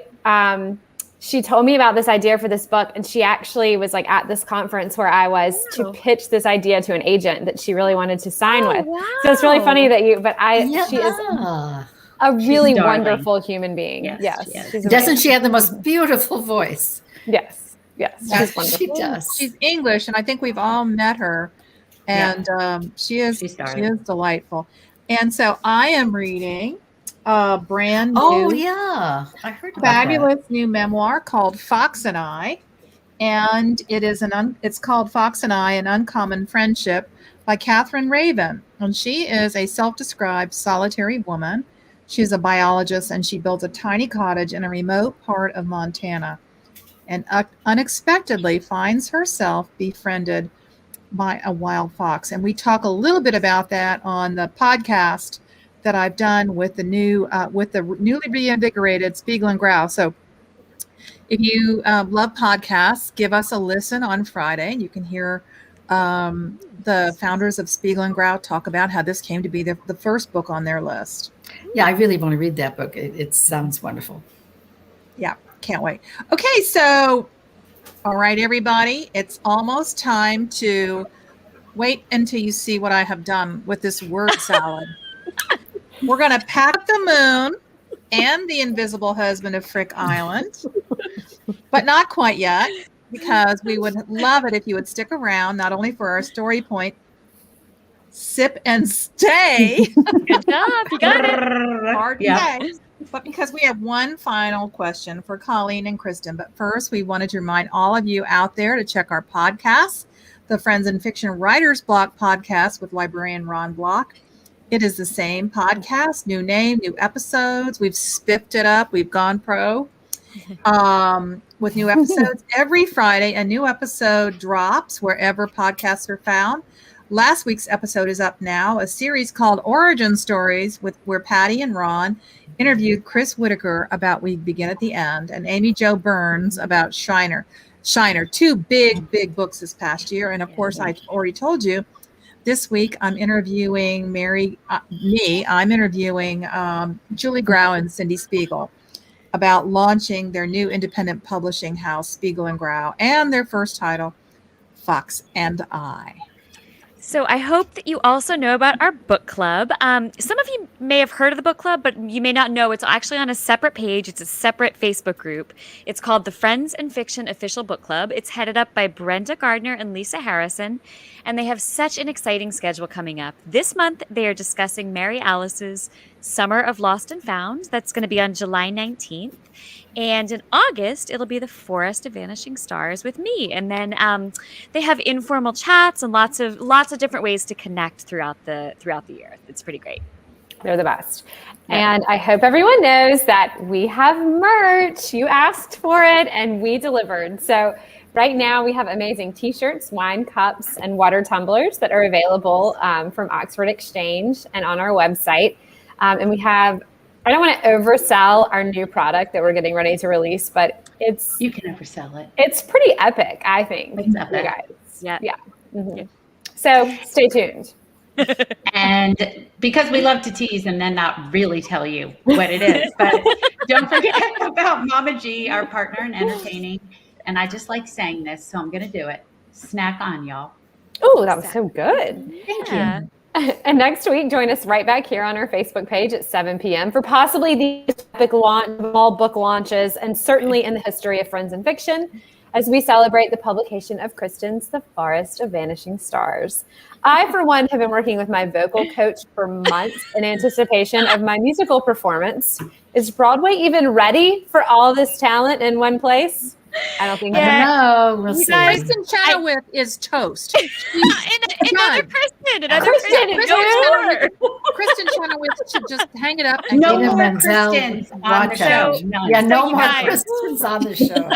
told me about this idea for this book, and she actually was like at this conference where I was to pitch this idea to an agent that she really wanted to sign with. Wow. So it's really funny that she is a really wonderful human being. Yes. Doesn't she have the most beautiful voice? Yes. She's wonderful. She does. She's English, and I think we've all met her. And she is delightful. And so I am reading a brand new, I heard about fabulous new memoir called Fox and I, and it's called Fox and I: An Uncommon Friendship by Catherine Raven, and she is a self-described solitary woman. She's a biologist, and she built a tiny cottage in a remote part of Montana, and unexpectedly finds herself befriended by a wild fox. And we talk a little bit about that on the podcast that I've done with the newly reinvigorated Spiegel and Grau. So if you love podcasts, give us a listen on Friday. You can hear the founders of Spiegel and Grau talk about how this came to be the first book on their list. Yeah, I really want to read that book. It sounds wonderful. Yeah, can't wait. Okay, so all right, everybody, it's almost time to wait until you see what I have done with this word salad. We're going to pack the moon and the invisible husband of Frick Island, but not quite yet, because we would love it if you would stick around, not only for our story point, sip and stay. Good job. You got it. Hard to say. But because we have one final question for Colleen and Kristen. But first, we wanted to remind all of you out there to check our podcasts, the Friends in Fiction Writers Block podcast with librarian Ron Block. It is the same podcast, new name, new episodes. We've spiffed it up. We've gone pro with new episodes. Every Friday, a new episode drops wherever podcasts are found. Last week's episode is up now, a series called Origin Stories where Patty and Ron interviewed Chris Whitaker about We Begin at the End and Amy Jo Burns about Shiner. Two big books this past year. And of course, I already told you, this week I'm interviewing I'm interviewing Julie Grau and Cindy Spiegel about launching their new independent publishing house, Spiegel and Grau, and their first title, Fox and I. So I hope that you also know about our book club. Some of you may have heard of the book club, but you may not know it's actually on a separate page. It's a separate Facebook group. It's called the Friends and Fiction Official Book Club. It's headed up by Brenda Gardner and Lisa Harrison, and they have such an exciting schedule coming up. This month, they are discussing Mary Alice's Summer of Lost and Found. That's going to be on July 19th. And in August, it'll be The Forest of Vanishing Stars with me. And then they have informal chats and lots of different ways to connect throughout the year. It's pretty great. They're the best. Yeah. And I hope everyone knows that we have merch. You asked for it and we delivered. So right now we have amazing t-shirts, wine cups, and water tumblers that are available from Oxford Exchange and on our website. And we have, I don't want to oversell our new product that we're getting ready to release, but you can oversell it. It's pretty epic, I think. It's epic. You guys. Yeah. Mm-hmm. Yeah. So stay tuned. And because we love to tease and then not really tell you what it is, but don't forget about Mama G, our partner in entertaining. And I just like saying this, so I'm going to do it. Snack on, y'all. Oh, that was so good. Thank you. And next week, join us right back here on our Facebook page at 7 p.m. for possibly the epic launch of all book launches and certainly in the history of Friends and Fiction as we celebrate the publication of Kristan's The Forest of Vanishing Stars. I, for one, have been working with my vocal coach for months in anticipation of my musical performance. Is Broadway even ready for all this talent in one place? I don't think so. No, we'll see. Kristen Chenoweth is toast. Another Kristen. Kristen Chenoweth should just hang it up. And No Gina more Menzel, Kristens on the watch out. show. No. Yeah, no you more guys- Kristens on the show.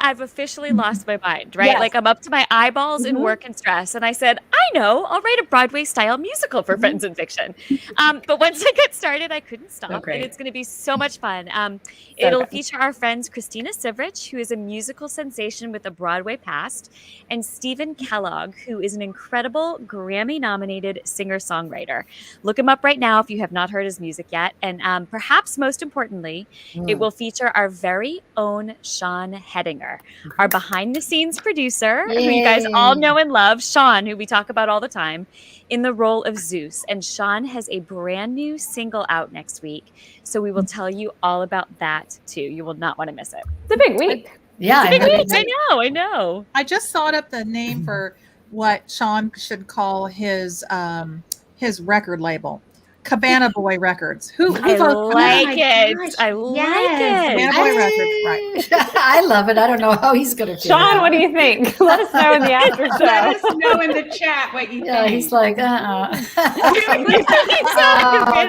I've officially lost my mind, right? Yes. Like I'm up to my eyeballs in work and stress. And I said, I know, I'll write a Broadway style musical for Friends and Fiction. But once I got started, I couldn't stop. great. And it's going to be so much fun. It'll feature our friends Christina Sivrich, who is a musical sensation with a Broadway past, and Stephen Kellogg, who is an incredible Grammy-nominated singer-songwriter. Look him up right now if you have not heard his music yet. And perhaps most importantly, it will feature our very own Sean Hedinger, our behind-the-scenes producer, who you guys all know and love, Sean, who we talk about all the time, in the role of Zeus. And Sean has a brand new single out next week, so we will tell you all about that too. You will not want to miss it. It's a big week. Yeah, I know. I just thought up the name for what Sean should call his record label. Cabana Boy Records. I like it. gosh. I like Yes. it. Cabana Boy Records, right. I love it. I don't know how he's going to feel. Sean, what do you think? Let us know in the after Let show. us know in the chat what you Yeah, think. he's like, Oh,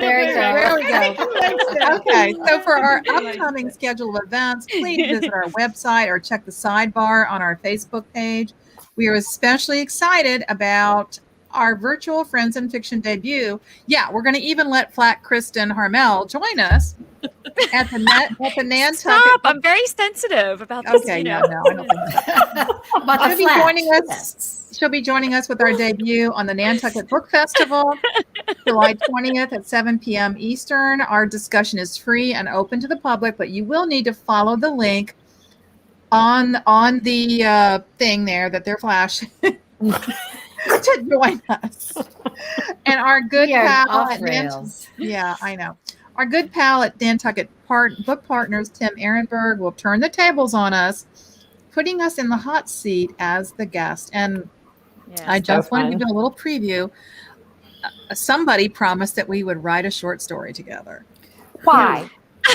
there you go. There we go. Okay, so for our upcoming schedule of events, please visit our website or check the sidebar on our Facebook page. We are especially excited about our virtual Friends and Fiction debut. Yeah, we're going to even let Flat Kristan Harmel join us at the Nantucket. Stop! I'm very sensitive about this. Okay, you no, know. I don't think so. But She'll the be flat. joining us. Yes. She'll be joining us with our debut on the Nantucket Book Festival, July 20th at 7 p.m. Eastern. Our discussion is free and open to the public, but you will need to follow the link on the thing there that they're flashing to join us. And our good We are pal off at rails. yeah, I know. Our good pal at Nantucket Book Partners, Tim Ehrenberg, will turn the tables on us, putting us in the hot seat as the guest. And I just wanted to do a little preview. Somebody promised that we would write a short story together. Why?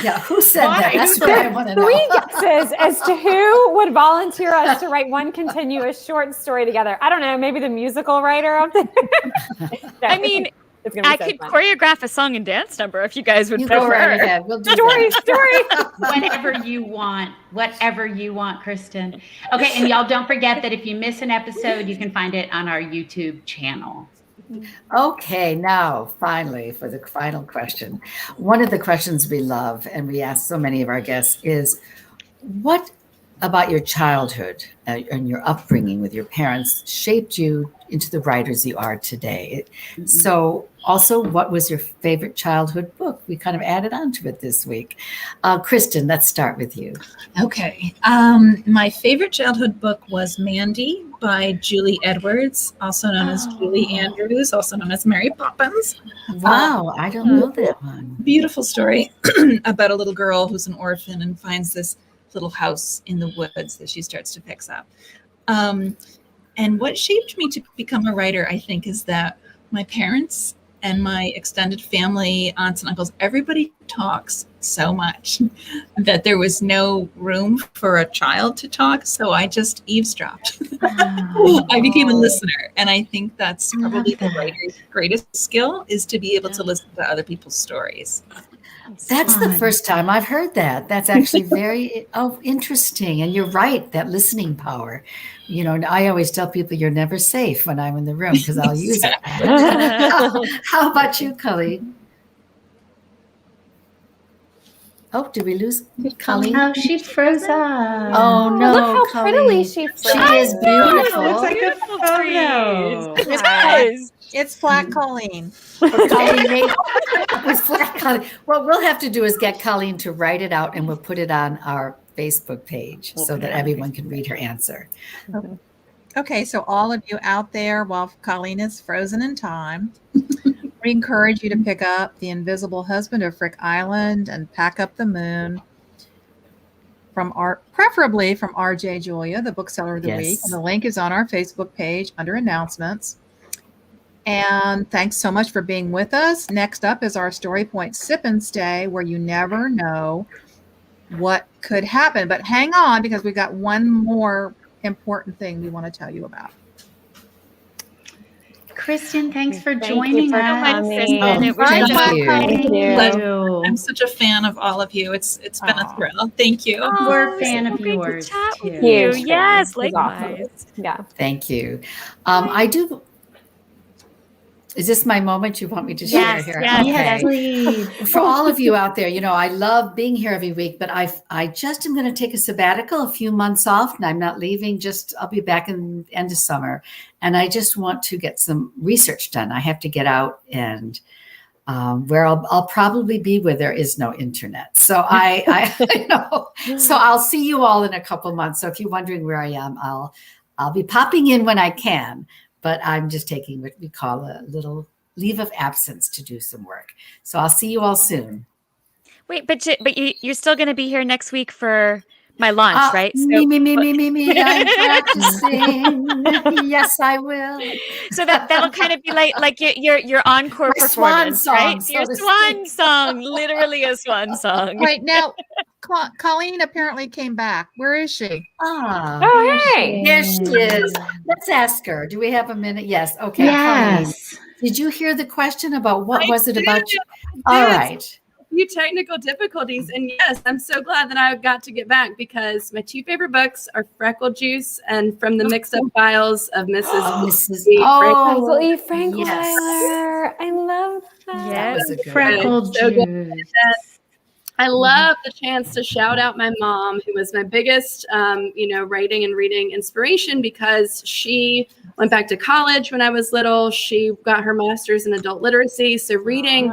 Yeah, who said that? That's what I want to know. 3 guesses as to who would volunteer us to write one continuous short story together. I don't know, maybe the musical writer up there. No, I mean, it's gonna be I so could fun. choreograph a song and dance number if you guys would You prefer. go right ahead. We'll do Story. Whatever you want, Kristen. Okay, and y'all don't forget that if you miss an episode, you can find it on our YouTube channel. Okay, now finally for the final question. One of the questions we love and we ask so many of our guests is, what about your childhood and your upbringing with your parents shaped you into the writers you are today? So also, what was your favorite childhood book? We kind of added on to it this week. Kristan, let's start with you. Okay. My favorite childhood book was Mandy by Julie Edwards, also known as Julie Andrews, also known as Mary Poppins. Wow, I don't know that one. Beautiful story about a little girl who's an orphan and finds this little house in the woods that she starts to fix up. And what shaped me to become a writer, I think, is that my parents and my extended family, aunts and uncles, everybody talks so much that there was no room for a child to talk. So I just eavesdropped. I became a listener. And I think that's probably the writer's greatest skill, is to be able to listen to other people's stories. That's the first time I've heard that. That's actually very interesting. And you're right, that listening power. You know, I always tell people you're never safe when I'm in the room because I'll use it. How about you, Colleen? Oh, did we lose Colleen? Oh, she froze up. Oh, no. Look how Colleen. prettily she froze. She is beautiful. It's like a photo. It's flat Colleen. Colleen, with flat Colleen. What we'll have to do is get Colleen to write it out, and we'll put it on our Facebook page so that everyone can read her answer. Okay, so all of you out there, while Colleen is frozen in time, we encourage you to pick up The Invisible Husband of Frick Island and Pack Up the Moon, preferably from R.J. Julia, the bookseller of the week. And the link is on our Facebook page under announcements. And thanks so much for being with us. Next up is our Story Point Sip and Stay, where you never know what could happen. But hang on, because we got one more important thing we want to tell you about. Kristan, thanks for joining us. Thank you. I'm such a fan of all of you. It's been a thrill. Thank you. We're a fan of yours too. Yes, likewise. Awesome. Yeah. Thank you. I do. Is this my moment you want me to share here? Yes, please. For all of you out there, you know, I love being here every week, but I just am going to take a sabbatical, a few months off, and I'm not leaving. I'll be back in the end of summer. And I just want to get some research done. I have to get out and where I'll probably be where there is no internet. So I know. So I'll see you all in a couple months. So if you're wondering where I am, I'll be popping in when I can. But I'm just taking what we call a little leave of absence to do some work. So I'll see you all soon. Wait, but you're still going to be here next week for my launch, right? So, Me. I'm practicing. Yes, I will. So that'll kind of be like your encore My performance, swan song, right? so Your to swan song, literally a swan song. Right now, Colleen apparently came back. Where is she? Oh, hey. There she is. Let's ask her. Do we have a minute? Yes. Okay. Yes. Colleen, did you hear the question about what was it about you? I All did. right. Few technical difficulties, and yes, I'm so glad that I got to get back, because my two favorite books are Freckle Juice and From the Mixed Up Files of Mrs. Absolutely, Frank Yes. Weiler. I love that. That was a good Freckle one. So good. juice. I love the chance to shout out my mom, who was my biggest, writing and reading inspiration, because she went back to college when I was little. She got her master's in adult literacy. So reading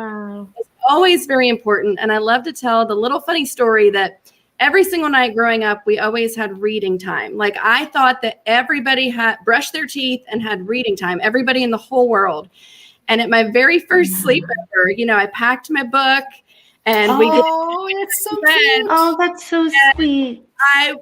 is always very important. And I love to tell the little funny story that every single night growing up, we always had reading time. Like, I thought that everybody had brushed their teeth and had reading time, everybody in the whole world. And at my very first sleepover, I packed my book. And we it's so cute. Oh, that's so sweet. I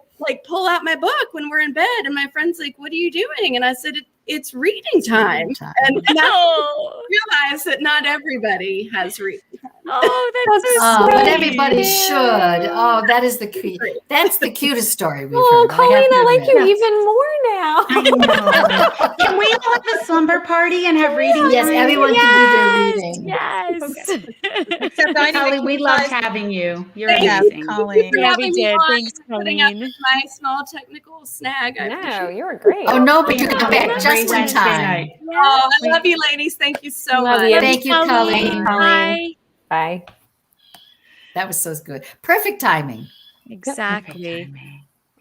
pull out my book when we're in bed, and my friend's like, "What are you doing?" And I said, "It's reading time." And I realized that not everybody has reading time. Oh, that's so sweet. But everybody should. Oh, that is the key. That's the cutest story we've Oh, heard. Colleen, I like you admit. even more now. I know. Can we have a slumber party and have reading? Yes, time? everyone can do their reading. Yes. Except I need to Colleen, we keep loved my- having you. You're Yes, amazing. Colleen. Yeah, we did. Thanks, Putting up Colleen. with my small technical snag. I No, appreciate it. you were great. Oh, no, but you come back just Wednesday time. night. Oh, I love you, ladies. Thank you so Love much. you. Thank you, Colleen. Bye. Bye. That was so good. Perfect timing. Exactly.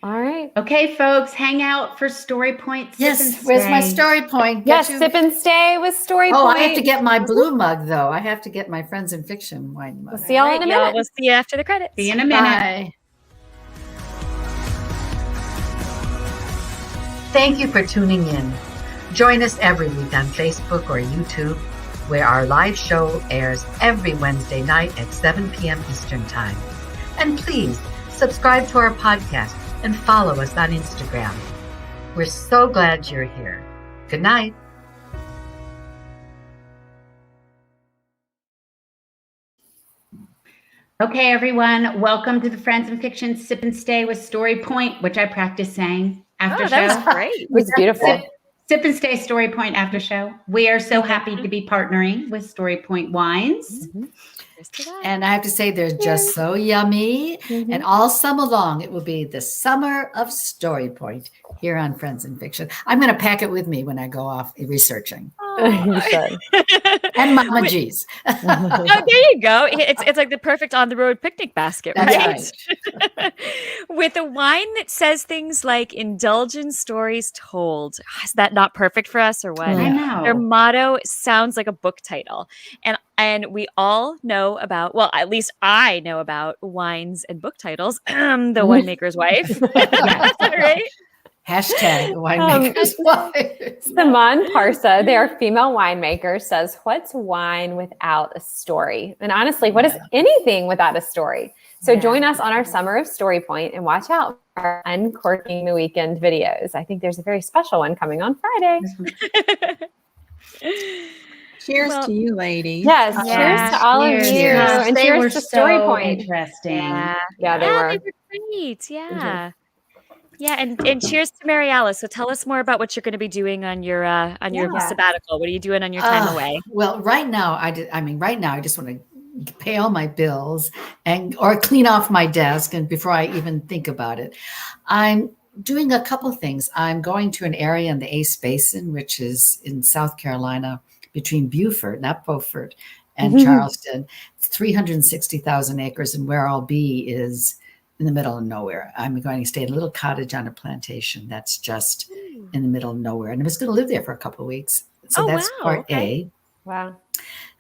All right. Okay, folks, hang out for Story Point. Sip and Yes, where's my stay. story point? Yes, Get you- sip and stay with Story Oh, Point. I have to get my blue mug, though. I have to get my Friends in Fiction wine mug. We'll see y'all in a Y'all, minute. we'll see you after the credits. See you in a minute. Bye. Thank you for tuning in. Join us every week on Facebook or YouTube, where our live show airs every Wednesday night at 7 p.m. Eastern Time. And please subscribe to our podcast and follow us on Instagram. We're so glad you're here. Good night. Okay, everyone, welcome to the Friends in Fiction Sip and Stay with Story Point, which I practiced saying after Oh, show. that was great. It was beautiful. Sip and Stay Story Point after show. We are so happy to be partnering with Story Point Wines. Here's to that. And I have to say, they're just so yummy. Mhm. And all summer long, it will be the summer of Story Point here on Friends in Fiction. I'm going to pack it with me when I go off researching. You should. And Mama G's. Oh, there you go. It's like the perfect on the road picnic basket, That's right? With a wine that says things like "indulgent stories told." Is that not perfect for us, or what? I Yeah. Their know. motto sounds like a book title, and we all know about. Well, at least I know about wines and book titles. The Winemaker's Wife, right? Hashtag winemaker's wife. Simone Parsa, their female winemaker, says, "What's wine without a story?" And honestly, what is anything without a story? So join us on our Summer of Story Point and watch out for our Uncorking the Weekend videos. I think there's a very special one coming on Friday. Cheers Well, to you, ladies. Yes, Yeah, cheers to all of you. Cheers. And They cheers were to Story so Point. interesting. Yeah, they were. great. Yeah. Yeah, and cheers to Mary Alice. So tell us more about what you're going to be doing on your Yeah. sabbatical. What are you doing on your time away? Well, right now, right now, I just want to pay all my bills or clean off my desk. And before I even think about it, I'm doing a couple things. I'm going to an area in the Ace Basin, which is in South Carolina, between Beaufort, not Beaufort, and Charleston. It's 360,000 acres, and where I'll be is in the middle of nowhere. I'm going to stay in a little cottage on a plantation that's just in the middle of nowhere. And I'm just going to live there for a couple of weeks. So that's part A. Wow.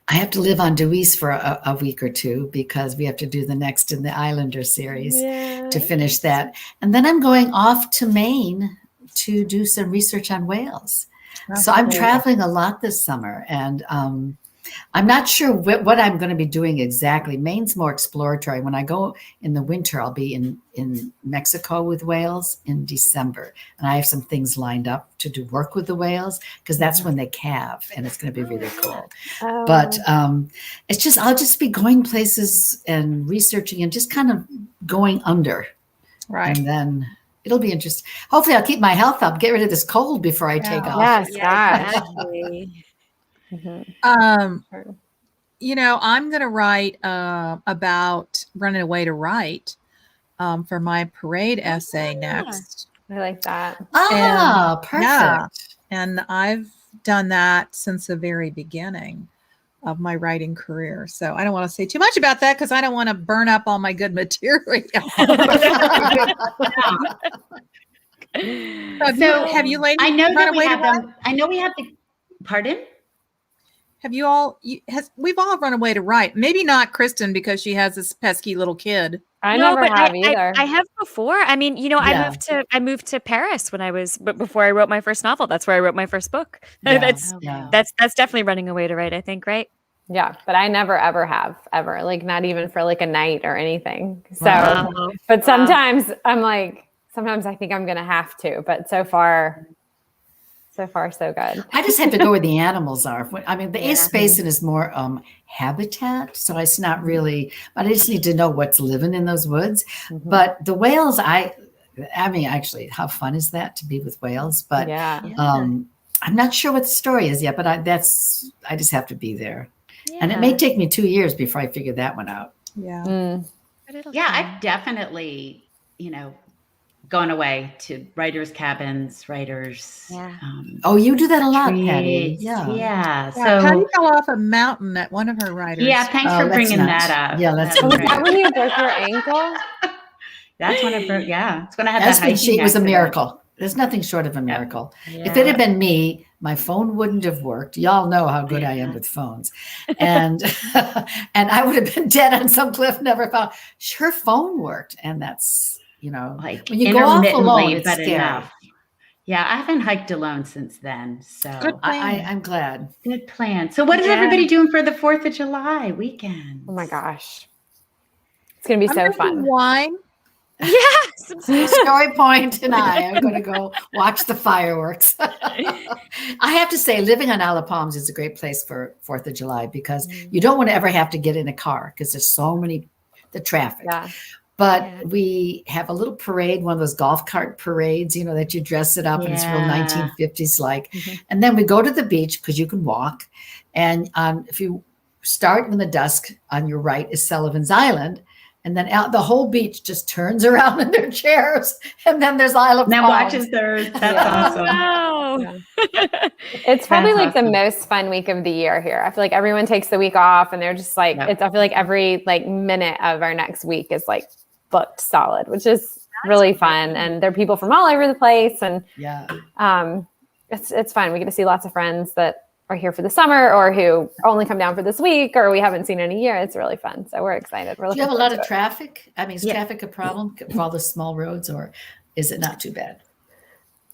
I have to live on Deweese for a week or two because we have to do the next in the Islander series to finish that. And then I'm going off to Maine to do some research on whales. So I'm traveling a lot this summer, and I'm not sure what I'm going to be doing exactly. Maine's more exploratory. When I go in the winter, I'll be in Mexico with whales in December. And I have some things lined up to do work with the whales because that's when they calve, and it's going to be really cool. Oh. But it's just, I'll just be going places and researching and just kind of going under. Right. And then it'll be interesting. Hopefully I'll keep my health up, get rid of this cold before I take off. Yes, gosh. Exactly. You know, I'm going to write about running away to write for my parade essay next. I like that. Ah, perfect. Yeah. And I've done that since the very beginning of my writing career. So I don't want to say too much about that because I don't want to burn up all my good material. Have you ladies I know run that we away to have write? them. I know we have the. Pardon? Have you all? We've all run away to write. Maybe not Kristan because she has this pesky little kid. I No, never but have either. I have before. I mean, you know, Yeah. I moved to Paris but before I wrote my first novel. That's where I wrote my first book. Yeah, That's yeah. that's definitely running away to write, I think, right? Yeah, but I never ever have ever, like not even for like a night or anything. So, Wow. but sometimes I'm like, sometimes I think I'm gonna have to, but so far so good. I just have to go where the animals are. I mean, the Ace Basin is more habitat, so it's not really, but I just need to know what's living in those woods. But the whales, I mean, actually, how fun is that to be with whales? But Yeah. I'm not sure what the story is yet, but I just have to be there. And it Yeah. may take me 2 years before I figure that one out. Yeah. Mm. But it'll Yeah, come. I've definitely, gone away to writers' cabins, writers. Yeah. Oh, you do that a lot, Patty. retreats. Yeah. Yeah. Patty So fell off a mountain at one of her writers. yeah, thanks for that's bringing nuts. that up. Yeah, that's Was great. that when you broke your ankle? That's when I broke. Yeah, it's when I had That's that when hiking it was a accident. miracle. There's nothing short of a miracle. If it had been me, my phone wouldn't have worked. Y'all know how good I am with phones, and and I would have been dead on some cliff, never found. Her phone worked, and that's Like when you go off alone, intermittently, it's but scary. enough. Yeah, I haven't hiked alone since then. So Good plan. I'm glad. good plan. So what is everybody doing for the 4th of July weekend? Oh my gosh. It's going to be I'm so drinking fun. wine. Yes. Story Point and I am going to go watch the fireworks. I have to say, living on Isle of Palms is a great place for 4th of July because you don't want to ever have to get in a car because there's so many, the traffic. Yeah. But we have a little parade, one of those golf cart parades, that you dress it up and it's real 1950s like. And then we go to the beach because you can walk. And if you start in the dusk, on your right is Sullivan's Island. And then out the whole beach just turns around in their chairs. And then there's Isle of Now Palms. watches theirs. That's awesome. Wow. It's probably That's like the awesome. most fun week of the year here. I feel like everyone takes the week off and they're just like, I feel like every minute of our next week is like booked solid, which is really fun. And there are people from all over the place. And it's fun. We get to see lots of friends that are here for the summer or who only come down for this week or we haven't seen in a year. It's really fun. So we're excited. Do you have a lot of traffic? I mean, is traffic a problem for all the small roads or is it not too bad?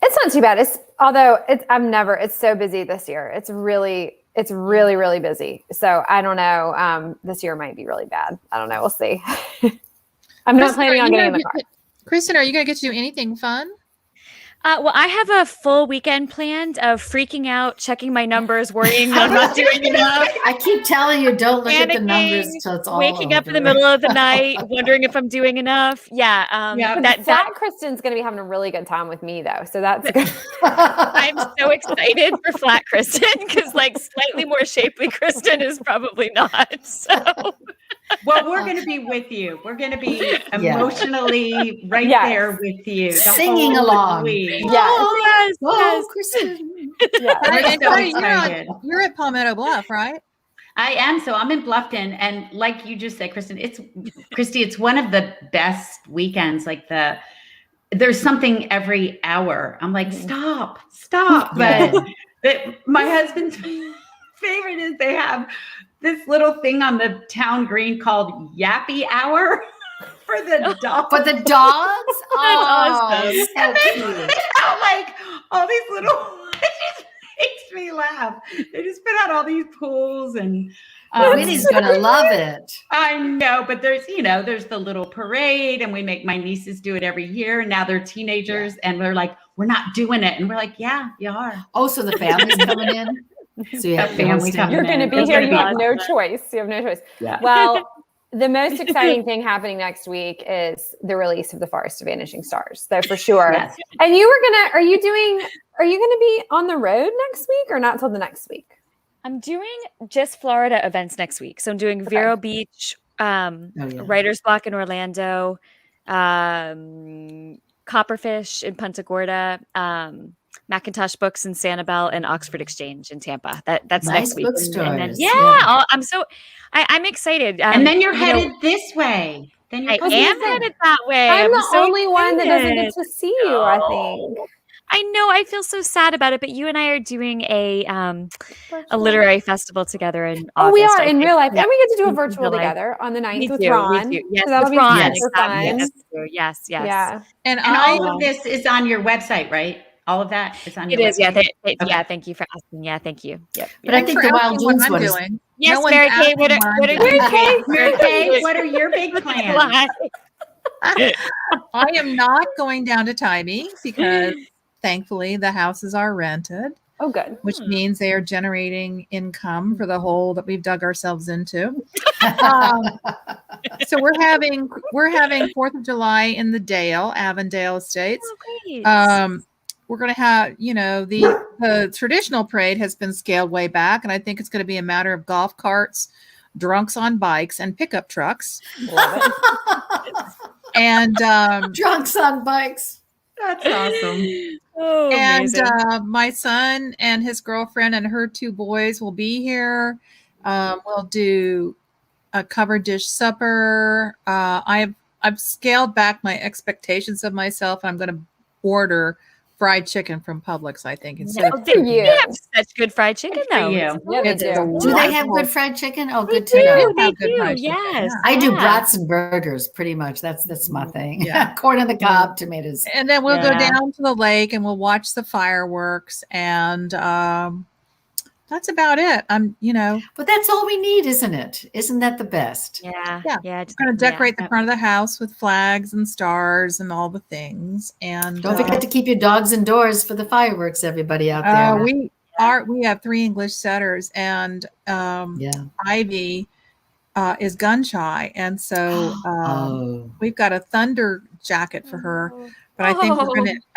It's not too bad. It's so busy this year. It's really, really busy. So I don't know. This year might be really bad. I don't know. We'll see. I'm not planning on getting in the car. Kristin, are you going to get to do anything fun? Well, I have a full weekend planned of freaking out, checking my numbers, worrying that I'm not doing enough. I keep telling you, don't look at the numbers Panicking, till it's all waking up in the over. middle of the night, wondering if I'm doing enough. Yeah. That Kristen's going to be having a really good time with me though. So that's good. I'm so excited for Flat Kristin because slightly more shapely Kristin is probably not. So. Well, we're going to be with you. We're going to be emotionally right there with you. the Singing whole along. week. Yes. Kristin. We're so excited. You're at Palmetto Bluff, right? I am. So I'm in Bluffton. And like you just said, Kristin, Christy, it's one of the best weekends. There's something every hour. I'm like, stop. But my husband's favorite is they have this little thing on the town green called Yappy Hour for the dogs. For the dogs? awesome. So And they cute. put out all these little, it just makes me laugh. They just put out all these pools and Winnie's gonna love it. I know, but there's the little parade and we make my nieces do it every year. And now they're teenagers and they're like, we're not doing it. And we're like, yeah, you are. Oh, so the family's coming in? So you have family coming You're in. going to be It's here. gonna You be have no awesome. choice. You have no choice. Yeah. Well, the most exciting thing happening next week is the release of The Forest of Vanishing Stars. So for sure. Yes. And are you going to be on the road next week or not till the next week? I'm doing just Florida events next week. So I'm doing Vero Beach, Writer's Block in Orlando, Copperfish in Punta Gorda, Macintosh Books in Sanibel, and Oxford Exchange in Tampa. That's Nice next week. bookstores. I'm excited. And then you're headed this way. Then you're I am headed that way. I'm the so only one that doesn't excited. get to see you, I think. I know. I feel so sad about it, but you and I are doing a literary festival together in August. Oh, we are I in think. real life. Yeah. And we get to do a In virtual real life. together on the 9th We with do, Ron. we do. Yes, So that'll with be Ron. super fun. Exactly. That's true. Yes. Yeah. And all of this is on your website, right? All of that is on your It is. website. Yeah. Thank you for asking. Yeah. Thank you. Yep. But I think the Wild Dunes one is Yes, one's Mary Kay. asking What what are I'm your doing. Mary Kay, what are your big plans? I am not going down to Tybee because thankfully the houses are rented, Oh, good. which means they are generating income for the hole that we've dug ourselves into. So we're having 4th of July in the Dale, Avondale Estates. Oh, great. We're going to have, the traditional parade has been scaled way back, and I think it's going to be a matter of golf carts, drunks on bikes, and pickup trucks. Love it. And Drunks on bikes. That's awesome. Oh, And amazing. my son and his girlfriend and her 2 boys will be here. We'll do a covered dish supper. I've scaled back my expectations of myself. I'm going to order fried chicken from Publix, I think, instead of Good for you. They have such good fried chicken, Good for though. you. Yeah, they It's do. Do they have delightful. good fried chicken? Oh, They good to know. do. They Have good do. fried chicken, Yes. yeah. I do yeah. brats and burgers pretty much. That's my thing. Yeah. Corn on the cob, tomatoes. And then we'll go Yeah. down to the lake and we'll watch the fireworks. And that's about it. But that's all we need, isn't it? Isn't that the best? Yeah. Yeah. Yeah. We're going to decorate the front of the house with flags and stars and all the things. And Don't forget to keep your dogs indoors for the fireworks, everybody out there. we have 3 English setters, and Yeah. Ivy is gun shy, and so Oh. we've got a thunder jacket for her. But I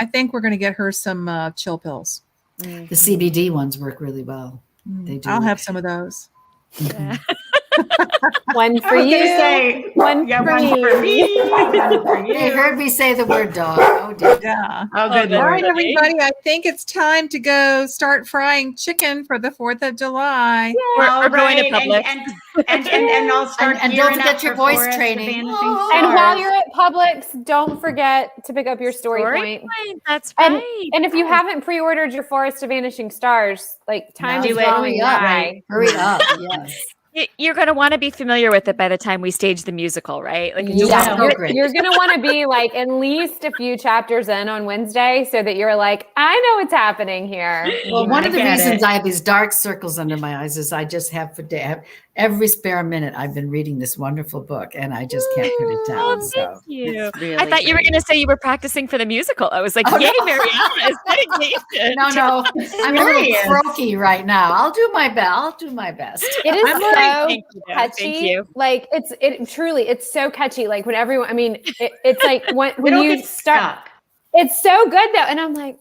think we're gonna get her some chill pills. The CBD ones work really well. They do. I'll have some of those. Yeah. One for I was you. gonna say, One yeah, for one me. for me. One for you. They heard me say the word dog. Oh, dear. Yeah. Oh, good All Lord. right, everybody. I think it's time to go start frying chicken for the 4th of July. We're going to Right, Publix. and I'll start And don't gearing forget up your for voice Forest of training. Vanishing Oh. And while Stars. you're at Publix, don't forget to pick up your story point. That's And- right. And if you haven't pre-ordered your Forest of Vanishing Stars, like time No, is do it. going Hurry up. by. Hurry up. Yes. You're going to want to be familiar with it by the time we stage the musical, right? Like, Yeah. just- Oh, great. You're going to want to be like at least a few chapters in on Wednesday so that you're like, I know what's happening here. Well, one of the get reasons it. I have these dark circles under my eyes is I just have every spare minute I've been reading this wonderful book and I just can't put it Oh, down. thank So you. It's really I thought you were great. going to say you were practicing for the musical. I was like, Oh, yay, no. Mariana, dedication. no, I'm a Serious. little croaky right now. I'll do my best. It is I'm like, so thank you, though. catchy. Thank you. Like it's so catchy. Like when everyone, I mean, it's like when It'll you get start, stuck. it's so good though. And I'm like,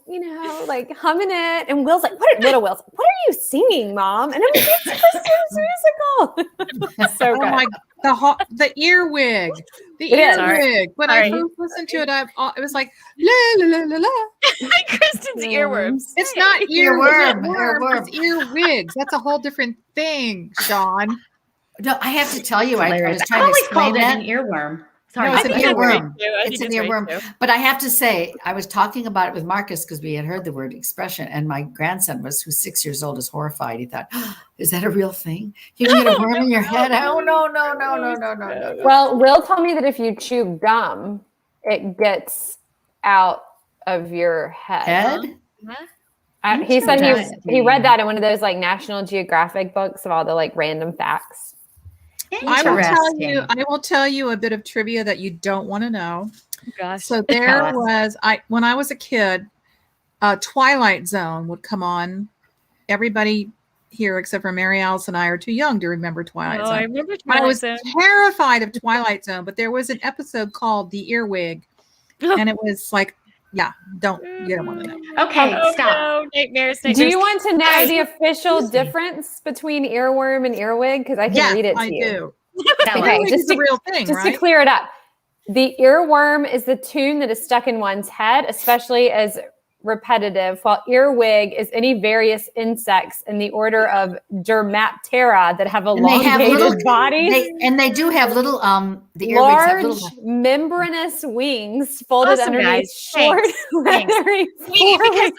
like humming it. And Will's like, little Will's, what are you singing, Mom? And I'm like, it's Christmas musical. So Oh good. my! The earwig, the It is. earwig. When Sorry. I first listened to it, it was like la la la la la. Kristen's earworms. It's not Earworm, earworm. It's earwigs. That's a whole different thing, Sean. No, I have to tell you, I was I've trying to always explain called it that. an earworm. Sorry. No, it's an I think that's right, earworm. too. I It's think an right, earworm. too. But I have to say, I was talking about it with Marcus because we had heard the word expression, and my grandson who's 6 years old, is horrified. He thought, "Is that a real thing? You can get a worm in your head?" Oh no. Well, Will told me that if you chew gum, it gets out of your head. Head? He said he Interesting. read that in one of those like National Geographic books of all the like random facts. I Interesting. will tell you a bit of trivia that you don't want to know. Gosh. So Tell there us. when I was a kid, Twilight Zone would come on. Everybody here except for Mary Alice and I are too young to remember Twilight Oh, Zone. I remember But I Twilight was Zone. terrified of Twilight Zone, but there was an episode called The Earwig, and it was like, you don't want to know. Okay, Oh, stop. no. Nightmares. Do you want to know the official difference between earworm and earwig? Because I can read it to I you. do. Tell Okay, us. Earwig is a real thing, Just right? to clear it up, the earworm is the tune that is stuck in one's head, especially as repetitive, while earwig is any various insects in the order of Dermaptera that have And they have elongated little bodies. They do have little the earwigs have Large little. membranous wings folded Awesome, underneath guys. short, Thanks. leathery Because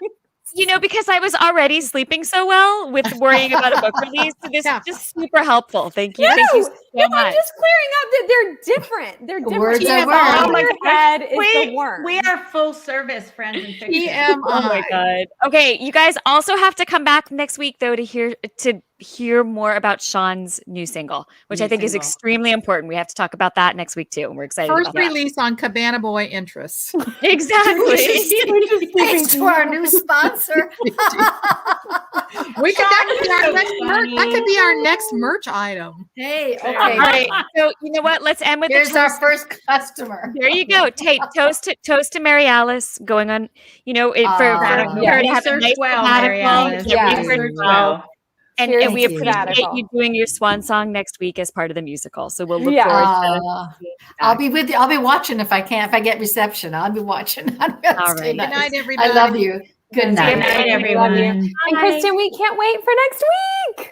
forewings. because I was already sleeping so well with worrying about a book release. So this is just super helpful. Thank you. Thank you so I'm much. just clearing up that they're different. They're different. Words The are words. bottom of the head is the worm. We are full service friends and fiction. TMI. Oh my god. Okay, you guys also have to come back next week though to hear more about Sean's new single, which New I think is single. extremely important. We have to talk about that next week too, and we're excited First about that. release on Cabana Boy Interests. Exactly. Thanks to our new sponsor. That could be our next merch item. Hey, All okay. right. So you know what? Let's end with Here's the our toast. first customer. There you go. Toast to Mary Alice going on. For Yeah. her to have a Research nice well, sabbatical, Mary Alice. get Yeah. researched Research well. well. And Cheers we to that, appreciate Nicole. you doing your swan song next week as part of the musical. So we'll look Yeah. forward to seeing you I'll back. be with you. I'll be watching if I can. If I get reception, I'll be watching on Wednesday All right. night. Good night, I everybody. love you. Good Good night. Good night, Love you. everyone. And Kristin, we can't wait for next week.